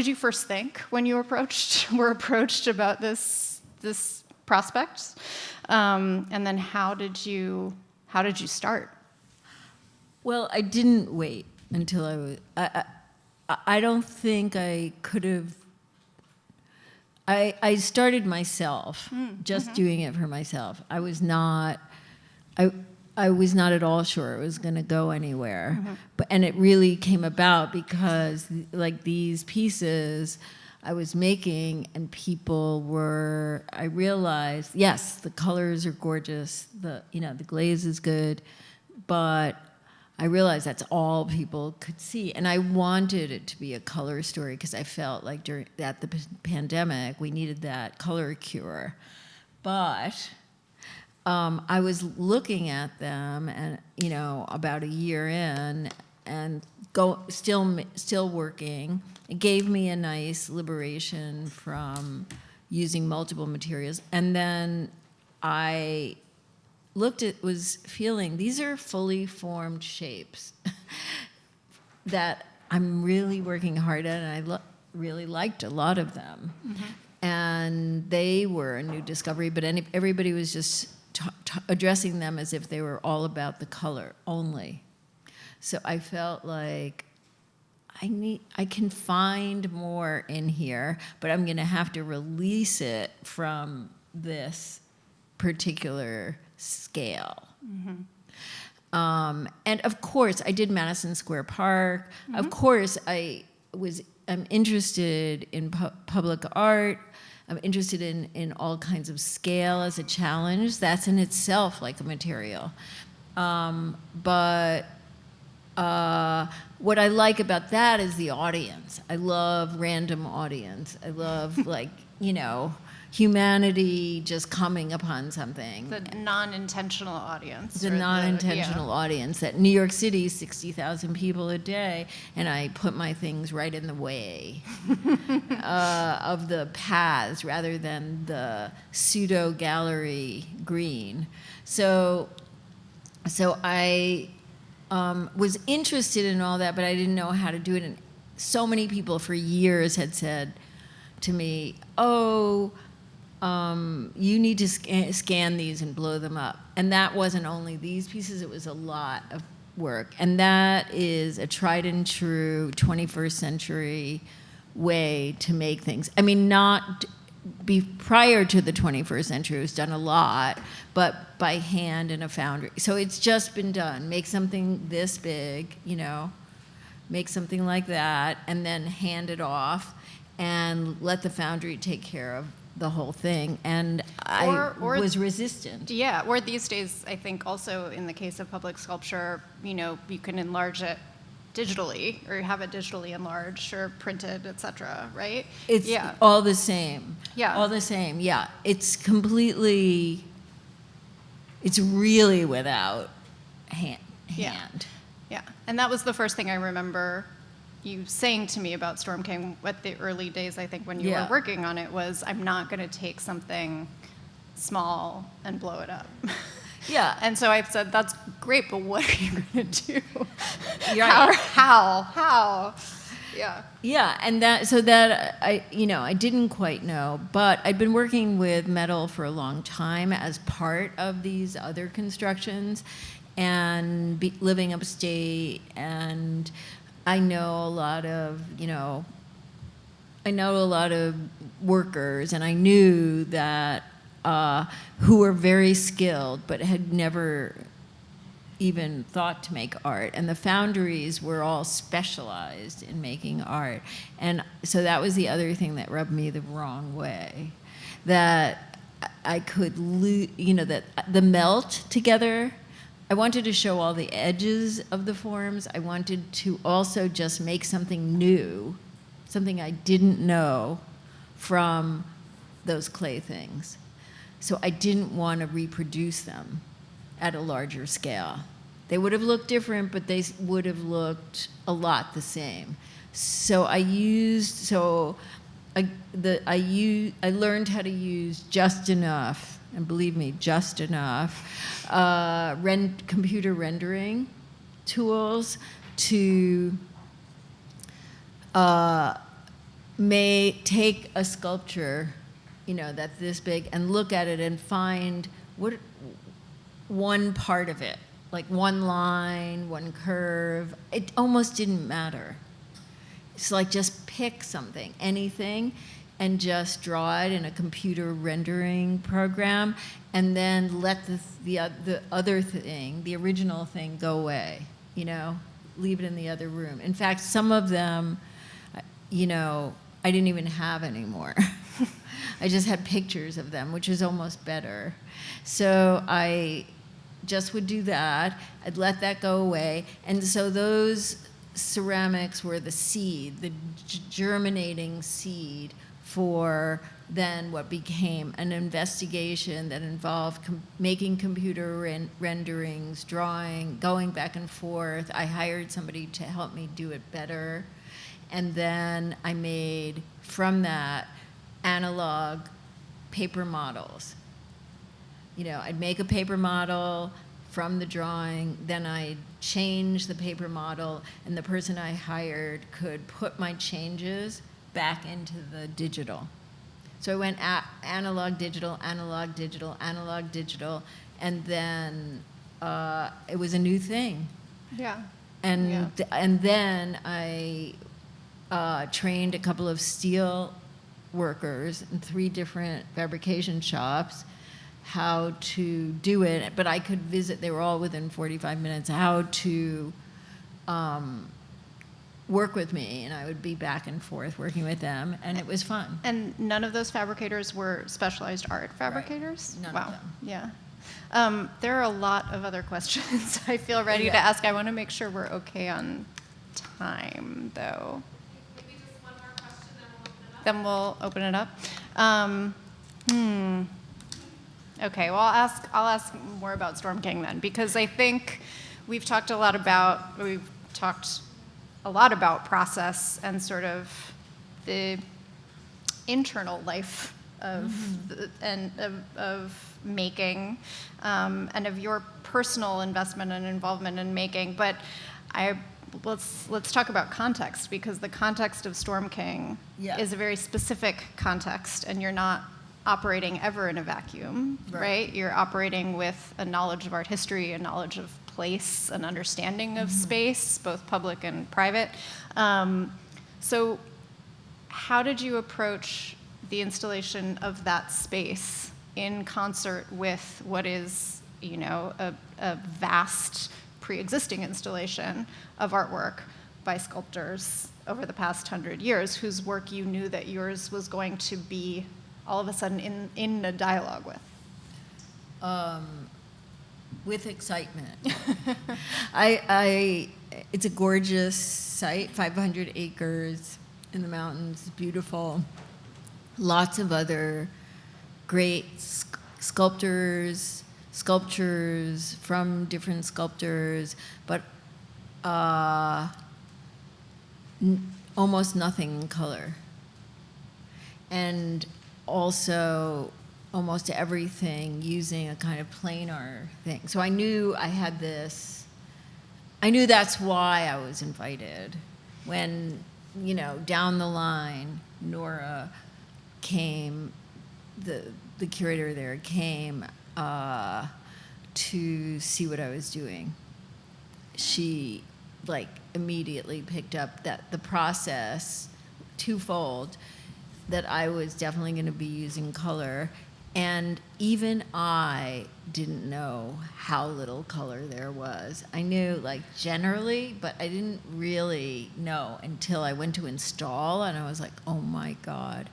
[SPEAKER 2] you first think when you were approached about this prospect? And then how did you start?
[SPEAKER 3] Well, I didn't wait until I don't think I could have. I started myself, just doing it for myself. I was not at all sure it was going to go anywhere. And it really came about because like these pieces I was making and I realized, yes, the colors are gorgeous, the glaze is good, but I realized that's all people could see. And I wanted it to be a color story because I felt like at the pandemic, we needed that color cure. But I was looking at them and, about a year in and still working. It gave me a nice liberation from using multiple materials. And then I was feeling these are fully formed shapes that I'm really working hard at, and I really liked a lot of them. And they were a new discovery, but everybody was just addressing them as if they were all about the color only. So I felt like I can find more in here, but I'm going to have to release it from this particular scale. And of course, I did Madison Square Park. Of course, I'm interested in public art. I'm interested in all kinds of scale as a challenge. That's in itself like a material. But what I like about that is the audience. I love random audience. I love humanity just coming upon something.
[SPEAKER 2] The non-intentional audience.
[SPEAKER 3] The non-intentional audience. That New York City, 60,000 people a day, and I put my things right in the way of the paths rather than the pseudo-gallery green. So I was interested in all that, but I didn't know how to do it. And so many people for years had said to me, you need to scan these and blow them up. And that wasn't only these pieces, it was a lot of work. And that is a tried and true 21st century way to make things. I mean, prior to the 21st century, it was done a lot, but by hand in a foundry. So it's just been done. Make something this big, make something like that, and then hand it off and let the foundry take care of the whole thing. And I was resistant.
[SPEAKER 2] Yeah, or these days, I think also in the case of public sculpture, you can enlarge it digitally, or have it digitally enlarged or printed, etc., right?
[SPEAKER 3] It's all the same.
[SPEAKER 2] Yeah.
[SPEAKER 3] All the same, yeah. It's really without hand.
[SPEAKER 2] Yeah, and that was the first thing I remember you saying to me about Storm King at the early days, I think, when you were working on it, was, I'm not going to take something small and blow it up.
[SPEAKER 3] Yeah.
[SPEAKER 2] And so I said, that's great, but what are you going to do?
[SPEAKER 3] Right.
[SPEAKER 2] How? Yeah.
[SPEAKER 3] Yeah, and I didn't quite know, but I'd been working with metal for a long time as part of these other constructions, and living upstate, and I know a lot of workers, and I knew that who were very skilled but had never even thought to make art, and the foundries were all specialized in making art. And so that was the other thing that rubbed me the wrong way, that I could that the melt together I wanted to show all the edges of the forms. I wanted to also just make something new, something I didn't know from those clay things. So I didn't want to reproduce them at a larger scale. They would have looked different, but they would have looked a lot the same. So I learned how to use just enough, and believe me, just enough, computer rendering tools to take a sculpture, that's this big, and look at it and find one part of it, like one line, one curve. It almost didn't matter. It's like just pick something, anything, and just draw it in a computer rendering program, and then let the other thing, the original thing, go away. Leave it in the other room. In fact, some of them, I didn't even have anymore. I just had pictures of them, which is almost better. So I just would do that. I'd let that go away. And so those ceramics were the seed, the germinating seed for then what became an investigation that involved making computer renderings, drawing, going back and forth. I hired somebody to help me do it better. And then I made, from that, analog paper models. I'd make a paper model from the drawing, then I'd change the paper model, and the person I hired could put my changes back into the digital. So I went analog, digital, analog, digital, analog, digital, and then it was a new thing.
[SPEAKER 1] Yeah.
[SPEAKER 3] And then I trained a couple of steel workers in 3 different fabrication shops how to do it, but I could visit, they were all within 45 minutes, how to work with me, and I would be back and forth working with them, and it was fun.
[SPEAKER 2] And none of those fabricators were specialized art fabricators?
[SPEAKER 3] Right. None
[SPEAKER 2] wow.
[SPEAKER 3] of them.
[SPEAKER 2] Yeah. There are a lot of other questions I feel ready to ask. I want to make sure we're okay on time, though.
[SPEAKER 1] Maybe just one more question,
[SPEAKER 2] Then we'll open it up. Okay, well, I'll ask more about Storm King then, because I think we've talked a lot about process and sort of the internal life of of making, and of your personal investment and involvement in making. But let's talk about context, because the context of Storm King is a very specific context, and you're not operating ever in a vacuum, right? You're operating with a knowledge of art history, a knowledge of place, an understanding of space, both public and private. So how did you approach the installation of that space in concert with what is, a vast pre-existing installation of artwork by sculptors over the past 100 years, whose work you knew that yours was going to be all of a sudden in a dialogue with?
[SPEAKER 3] With excitement. It's a gorgeous site, 500 acres in the mountains, beautiful. Lots of other great sculptures from different sculptors, but almost nothing in color. And also almost everything using a kind of planar thing. So I knew I had this, I knew that's why I was invited. When, down the line, Nora came, the curator there came to see what I was doing. She immediately picked up that the process, twofold, that I was definitely going to be using color, and even I didn't know how little color there was. I knew generally, but I didn't really know until I went to install, and I was like, oh my God.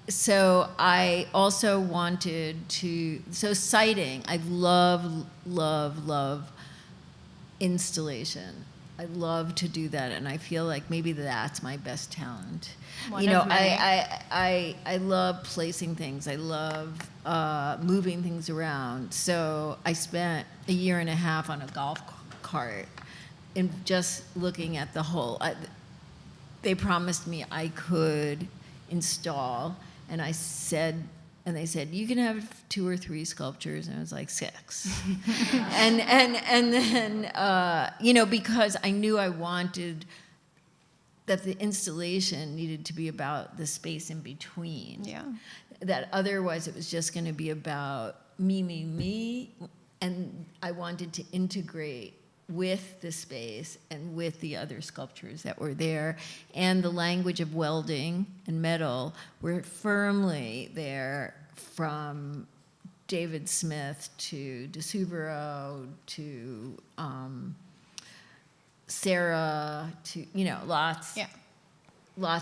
[SPEAKER 3] so I also wanted to, so citing, I love, love, love installation. I love to do that, and I feel like maybe that's my best talent.
[SPEAKER 2] One
[SPEAKER 3] You know,
[SPEAKER 2] of many.
[SPEAKER 3] I love placing things. I love moving things around. So I spent a year and a half on a golf cart, and just looking at the whole. They promised me I could install, and I said. And they said, you can have 2 or 3 sculptures, and I was like 6. and then, you know, because I knew I wanted that the installation needed to be about the space in between.
[SPEAKER 2] Yeah.
[SPEAKER 3] That otherwise it was just going to be about me, and I wanted to integrate with the space and with the other sculptures that were there, and the language of welding and metal were firmly there, from David Smith to DeSuvero to Sarah to, you know, lots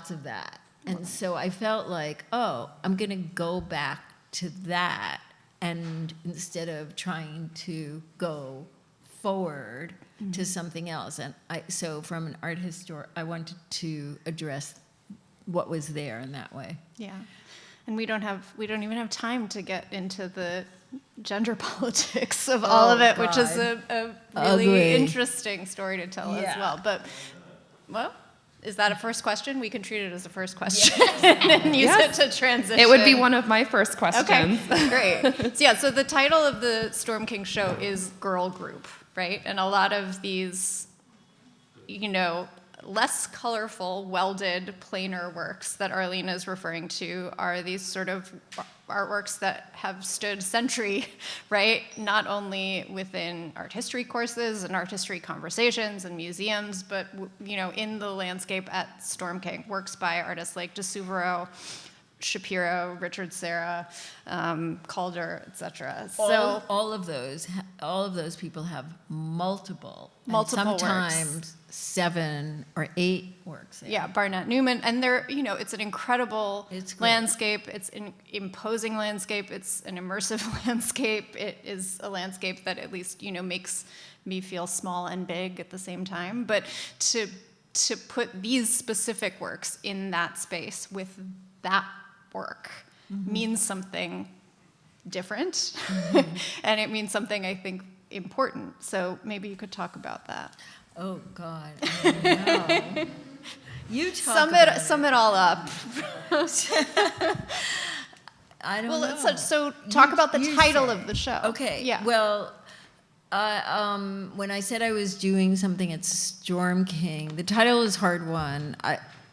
[SPEAKER 3] of that. And so I felt like, oh, I'm going to go back to that, and instead of trying to go forward to something else. And so from an art I wanted to address what was there in that way.
[SPEAKER 2] Yeah. And we don't even have time to get into the gender politics of all of it, which is a really
[SPEAKER 3] Ugly.
[SPEAKER 2] interesting story to tell as
[SPEAKER 3] Yeah.
[SPEAKER 2] well. But, well, is that a first question? We can treat it as a first question and use it to transition.
[SPEAKER 1] It would be one of my first questions.
[SPEAKER 2] Okay, great. So the title of the Storm King show is Girl Group, right? And a lot of these, you know, less colorful, welded, planar works that Arlene is referring to are these sort of artworks that have stood century, right? Not only within art history courses and art history conversations and museums, but, you know, in the landscape at Storm King, works by artists like DeSuvero, Shapiro, Richard Serra, Calder, etc. So
[SPEAKER 3] all of those people have multiple
[SPEAKER 2] works.
[SPEAKER 3] sometimes 7 or 8 works there.
[SPEAKER 2] Yeah, Barnett Newman, and they're, you know, it's an incredible
[SPEAKER 3] It's great.
[SPEAKER 2] landscape. It's an imposing landscape. It's an immersive landscape. It is a landscape that at least, you know, makes me feel small and big at the same time. But to put these specific works in that space with that work means something different, and it means something, I think, important. So maybe you could talk about that.
[SPEAKER 3] Oh God, I don't know. You talk
[SPEAKER 2] Sum it all up.
[SPEAKER 3] I don't
[SPEAKER 2] Well,
[SPEAKER 3] know.
[SPEAKER 2] so talk about the
[SPEAKER 3] you
[SPEAKER 2] title
[SPEAKER 3] say.
[SPEAKER 2] of the show.
[SPEAKER 3] Okay.
[SPEAKER 2] Yeah.
[SPEAKER 3] Well, when I said I was doing something at Storm King, the title is hard one.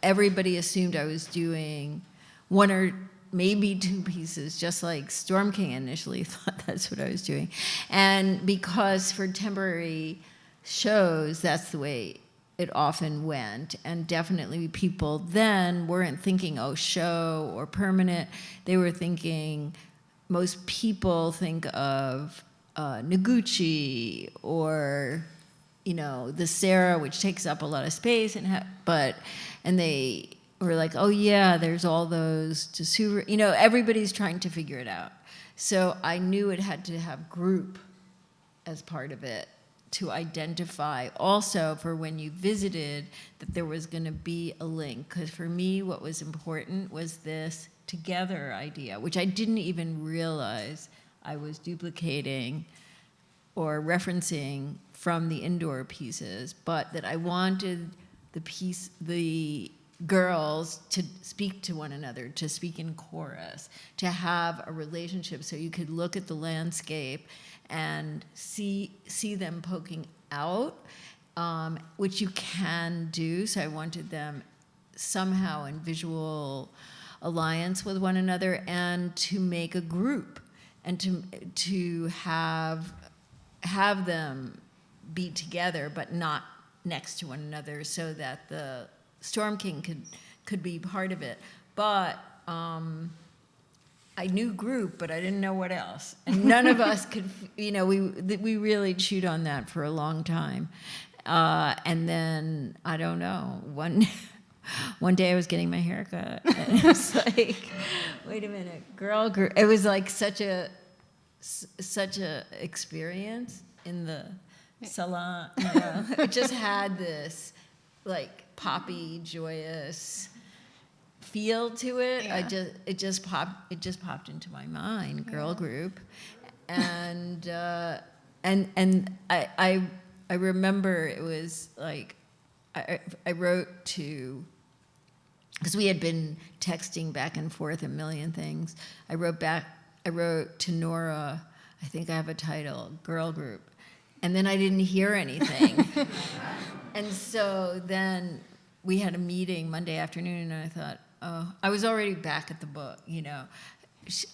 [SPEAKER 3] Everybody assumed I was doing 1 or maybe 2 pieces, just like Storm King initially thought that's what I was doing. And because for temporary shows, that's the way it often went. And definitely people then weren't thinking, oh, show or permanent. They were thinking, most people think of Noguchi or, you know, the Sarah, which takes up a lot of space, and they were like, oh yeah, there's all those DeSuvero, you know, everybody's trying to figure it out. So I knew it had to have group as part of it to identify also for when you visited that there was going to be a link. Because for me, what was important was this together idea, which I didn't even realize I was duplicating or referencing from the indoor pieces, but that I wanted the girls to speak to one another, to speak in chorus, to have a relationship so you could look at the landscape and see them poking out, which you can do. So I wanted them somehow in visual alliance with one another and to make a group and to have them be together but not next to one another so that the Storm King could be part of it. But I knew group, but I didn't know what else. And none of us could, you know, we really chewed on that for a long time. And then, I don't know, One day I was getting my hair cut, and it was like, wait a minute, girl group. It was like such a experience in the salon. You know? It just had this like poppy, joyous feel to it.
[SPEAKER 2] Yeah.
[SPEAKER 3] It just popped into my mind. Girl group, and I remember it was like I wrote to, because we had been texting back and forth a million things. I wrote to Nora, I think I have a title, Girl Group. And then I didn't hear anything. And so then we had a meeting Monday afternoon, and I thought, oh, I was already back at the book, you know.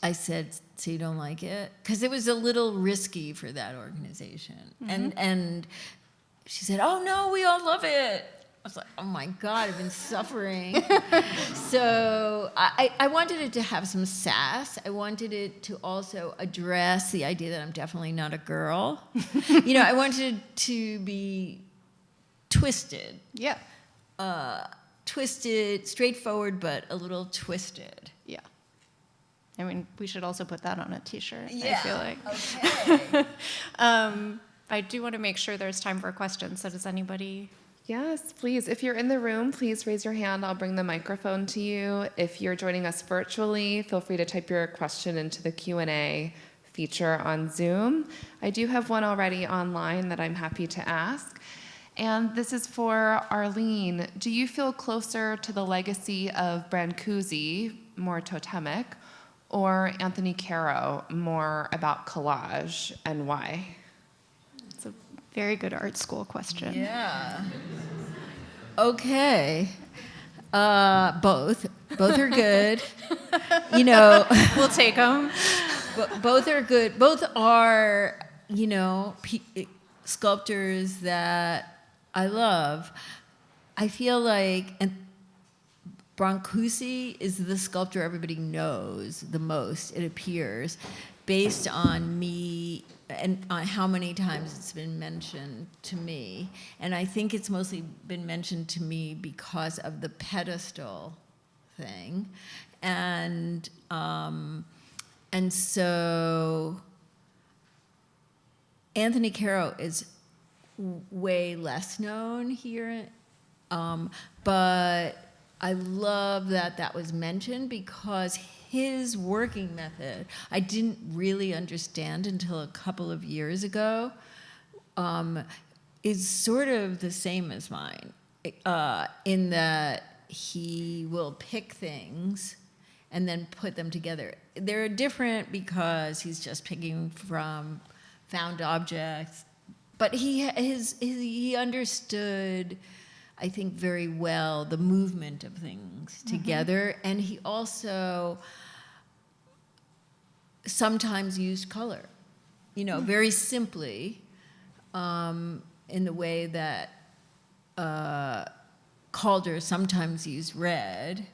[SPEAKER 3] I said, so you don't like it? Because it was a little risky for that organization. And she said, oh, no, we all love it. I was like, oh my God, I've been suffering. So I wanted it to have some sass. I wanted it to also address the idea that I'm definitely not a girl. You know, I wanted it to be twisted.
[SPEAKER 2] Yeah.
[SPEAKER 3] Twisted, straightforward, but a little twisted.
[SPEAKER 2] Yeah. I mean, we should also put that on a T-shirt,
[SPEAKER 3] Yeah.
[SPEAKER 2] I feel like.
[SPEAKER 3] Okay.
[SPEAKER 2] I do want to make sure there's time for questions, so does anybody?
[SPEAKER 1] Yes, please. If you're in the room, please raise your hand. I'll bring the microphone to you. If you're joining us virtually, feel free to type your question into the Q&A feature on Zoom. I do have one already online that I'm happy to ask. And this is for Arlene. Do you feel closer to the legacy of Brancusi, more totemic, or Anthony Caro, more about collage, and why?
[SPEAKER 2] It's a very good art school question.
[SPEAKER 3] Yeah. Okay. Both. Both are good. You know.
[SPEAKER 2] We'll take them.
[SPEAKER 3] Both are good. Both are, you know, sculptors that I love. I feel like, and Brancusi is the sculptor everybody knows the most, it appears, based on me and on how many times it's been mentioned to me. And I think it's mostly been mentioned to me because of the pedestal thing. And so Anthony Caro is way less known here, but I love that that was mentioned because his working method, I didn't really understand until a couple of years ago, is sort of the same as mine, in that he will pick things and then put them together. They're different because he's just picking from found objects, but he understood, I think, very well the movement of things together, and he also sometimes used color, you know, very simply, in the way that Calder sometimes used red,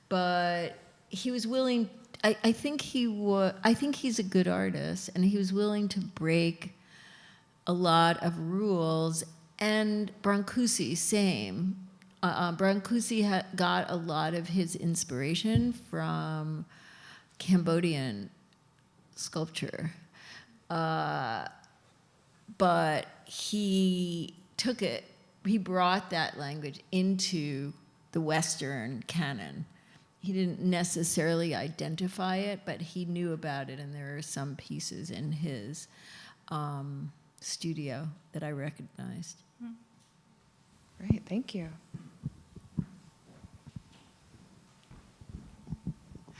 [SPEAKER 3] but he was willing. I think he's a good artist, and he was willing to break a lot of rules. And Brancusi, same. Brancusi got a lot of his inspiration from Cambodian sculpture, but he took it. He brought that language into the Western canon. He didn't necessarily identify it, but he knew about it, and there are some pieces in his studio that I recognized.
[SPEAKER 1] Great, thank you.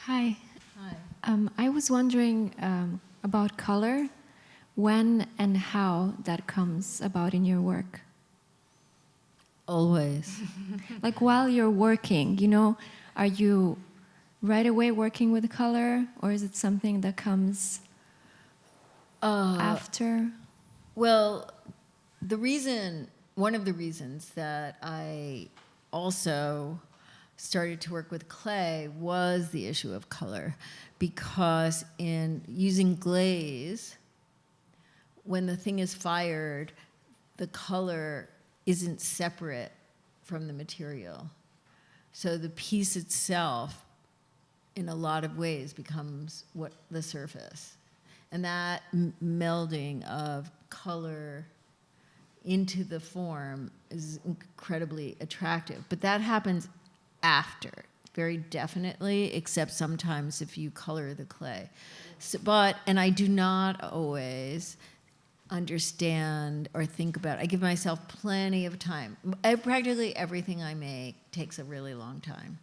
[SPEAKER 4] Hi.
[SPEAKER 3] Hi.
[SPEAKER 4] I was wondering about color, when and how that comes about in your work.
[SPEAKER 3] Always.
[SPEAKER 4] Like while you're working, you know, are you right away working with color, or is it something that comes after?
[SPEAKER 3] Well, one of the reasons that I also started to work with clay was the issue of color, because in using glaze, when the thing is fired, the color isn't separate from the material. So the piece itself, in a lot of ways, becomes what the surface. And that melding of color into the form is incredibly attractive. But that happens after, very definitely, except sometimes if you color the clay. So, and I do not always understand or think about it. I give myself plenty of time. Practically everything I make takes a really long time.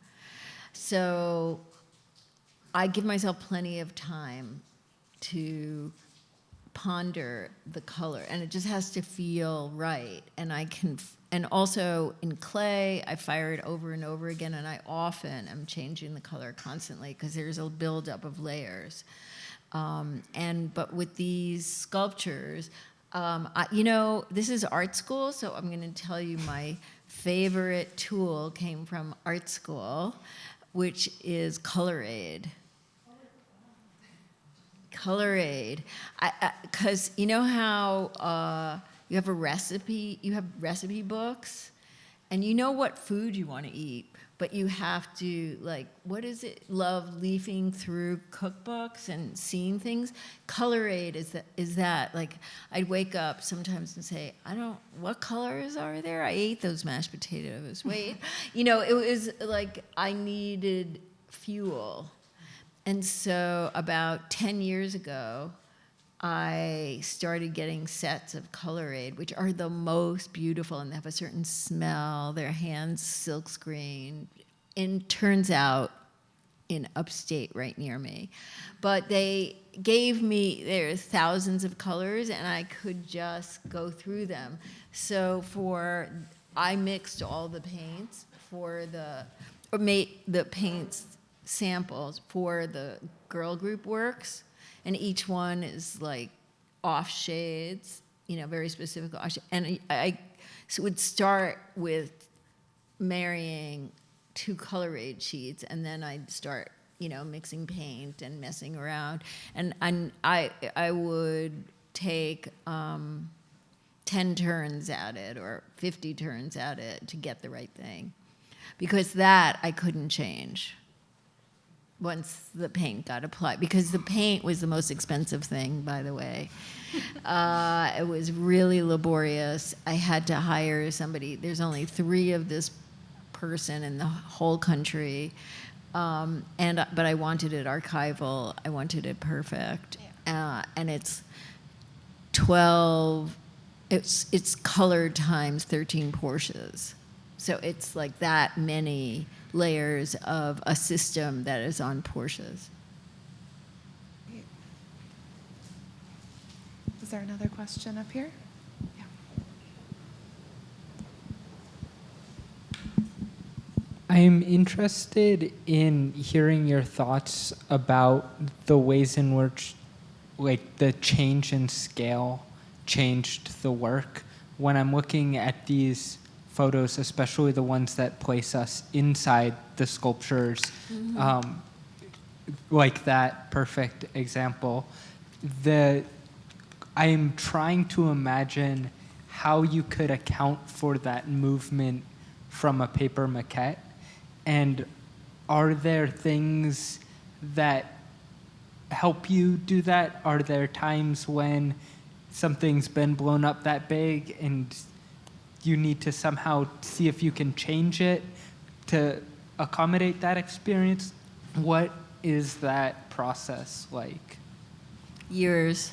[SPEAKER 3] So I give myself plenty of time to ponder the color, and it just has to feel right. And and also in clay, I fire it over and over again, and I often am changing the color constantly because there's a buildup of layers. But with these sculptures, this is art school, so I'm going to tell you my favorite tool came from art school, which is color aid. Color aid, because you know how you have recipe books, and you know what food you want to eat, but you have to, love leafing through cookbooks and seeing things. Color aid is that, like, I'd wake up sometimes and say, what colors are there? I ate those mashed potatoes. Wait, it was like I needed fuel. And so about 10 years ago, I started getting sets of color aid, which are the most beautiful, and they have a certain smell. Their hands silkscreen. And turns out in upstate right near me. But they gave me, there's thousands of colors, and I could just go through them. So I mixed all the paints made the paints samples for the girl group works, and each one is like off shades, very specific off shades. And I would start with marrying 2 color aid sheets, and then I'd start, mixing paint and messing around. And I would take 10 turns at it or 50 turns at it to get the right thing, because that I couldn't change once the paint got applied, because the paint was the most expensive thing, by the way. It was really laborious. I had to hire somebody. There's only 3 of this person in the whole country, but I wanted it archival. I wanted it perfect, and it's 12. It's color times 13 Porsches. So it's like that many layers of a system that is on Porsches.
[SPEAKER 1] Is there another question up here? Yeah.
[SPEAKER 5] I'm interested in hearing your thoughts about the ways in which, the change in scale changed the work. When I'm looking at these photos, especially the ones that place us inside the sculptures, like that perfect example, I'm trying to imagine how you could account for that movement from a paper maquette. And are there things that help you do that? Are there times when something's been blown up that big and you need to somehow see if you can change it to accommodate that experience? What is that process like?
[SPEAKER 3] Years.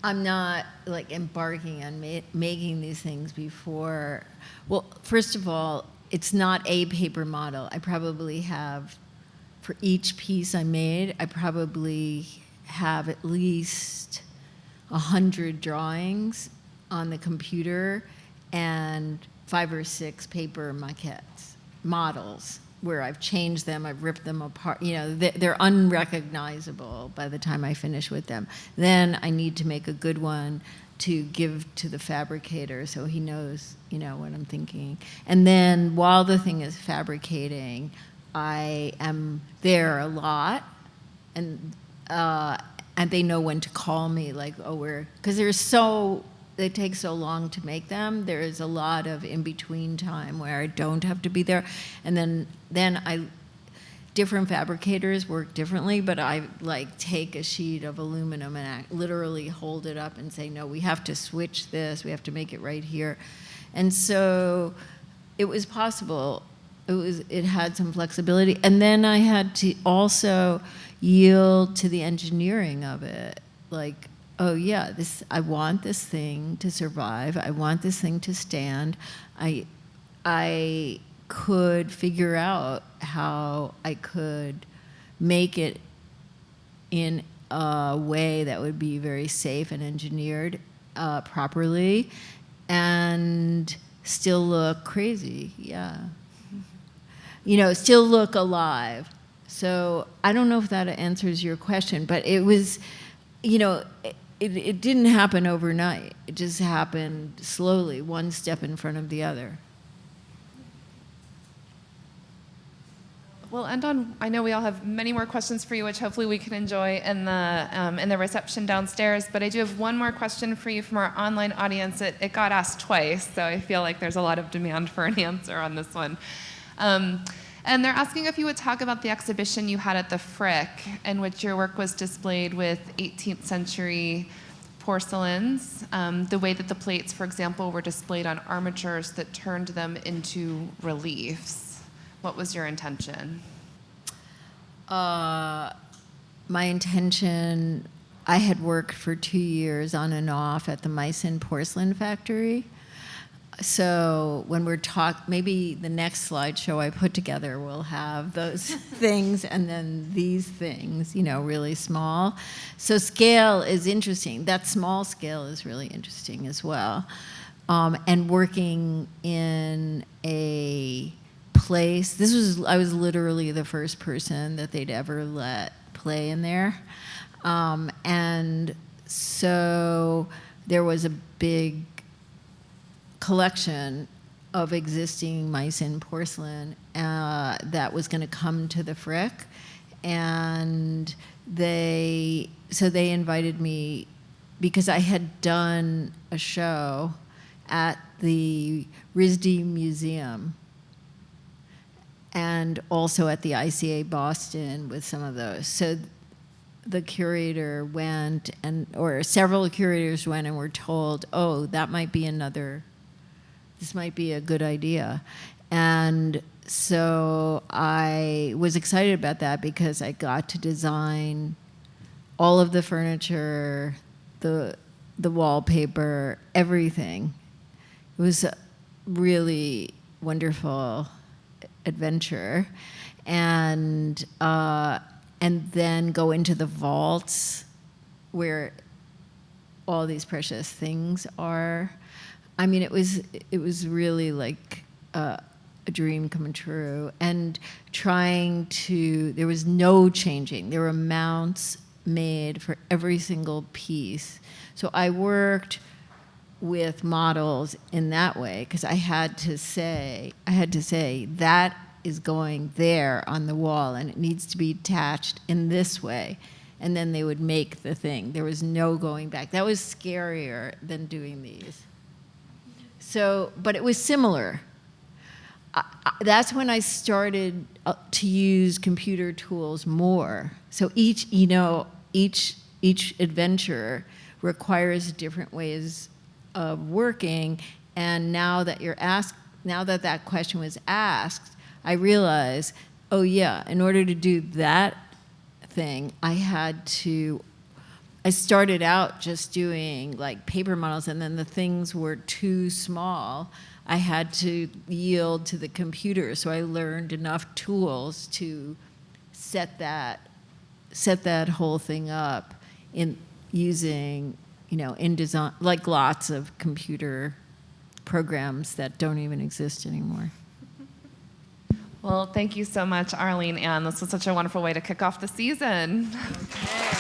[SPEAKER 3] I'm not embarking on making these things before. Well, first of all, it's not a paper model. I probably have, for each piece I made, I probably have at least 100 drawings on the computer and 5 or 6 paper maquettes, models, where I've changed them, I've ripped them apart. They're unrecognizable by the time I finish with them. Then I need to make a good one to give to the fabricator so he knows, what I'm thinking. And then while the thing is fabricating, I am there a lot, and they know when to call me, because there's so they take so long to make them. There is a lot of in-between time where I don't have to be there. And then different fabricators work differently, but I like take a sheet of aluminum and literally hold it up and say, no, we have to switch this, we have to make it right here. And so it was possible. It had some flexibility. And then I had to also yield to the engineering of it. Like, oh yeah, I want this thing to survive. I want this thing to stand. I could figure out how I could make it in a way that would be very safe and engineered properly and still look crazy, yeah. Still look alive. So I don't know if that answers your question, but it was, it didn't happen overnight. It just happened slowly, one step in front of the other.
[SPEAKER 1] We'll end on, I know we all have many more questions for you, which hopefully we can enjoy in the reception downstairs, but I do have one more question for you from our online audience. It got asked twice, so I feel like there's a lot of demand for an answer on this one. And they're asking if you would talk about the exhibition you had at the Frick, in which your work was displayed with 18th century porcelains, the way that the plates, for example, were displayed on armatures that turned them into reliefs. What was your intention?
[SPEAKER 3] My intention, I had worked for 2 years on and off at the Meissen porcelain factory. So when we're maybe the next slideshow I put together will have those things and then these things, really small. So scale is interesting. That small scale is really interesting as well. And working in a place, I was literally the first person that they'd ever let play in there. And so there was a big collection of existing Meissen porcelain that was going to come to the Frick, and they invited me because I had done a show at the RISD Museum and also at the ICA Boston with some of those. So the curator went, or several curators went and were told, oh, this might be a good idea. And so I was excited about that because I got to design all of the furniture, the wallpaper, everything. It was a really wonderful adventure. And then go into the vaults where all these precious things are. I mean, it was really like a dream come true. And there was no changing. There were mounts made for every single piece. So I worked with models in that way because I had to say that is going there on the wall and it needs to be attached in this way. And then they would make the thing. There was no going back. That was scarier than doing these. So, but it was similar. That's when I started to use computer tools more. So each adventure requires different ways of working. And now that that question was asked, I realized, oh yeah, in order to do that thing, I started out just doing like paper models, and then the things were too small. I had to yield to the computer, so I learned enough tools to set that whole thing up in using, InDesign, like lots of computer programs that don't even exist anymore.
[SPEAKER 1] Well, thank you so much, Arlene, Ann. This was such a wonderful way to kick off the season.
[SPEAKER 3] Okay.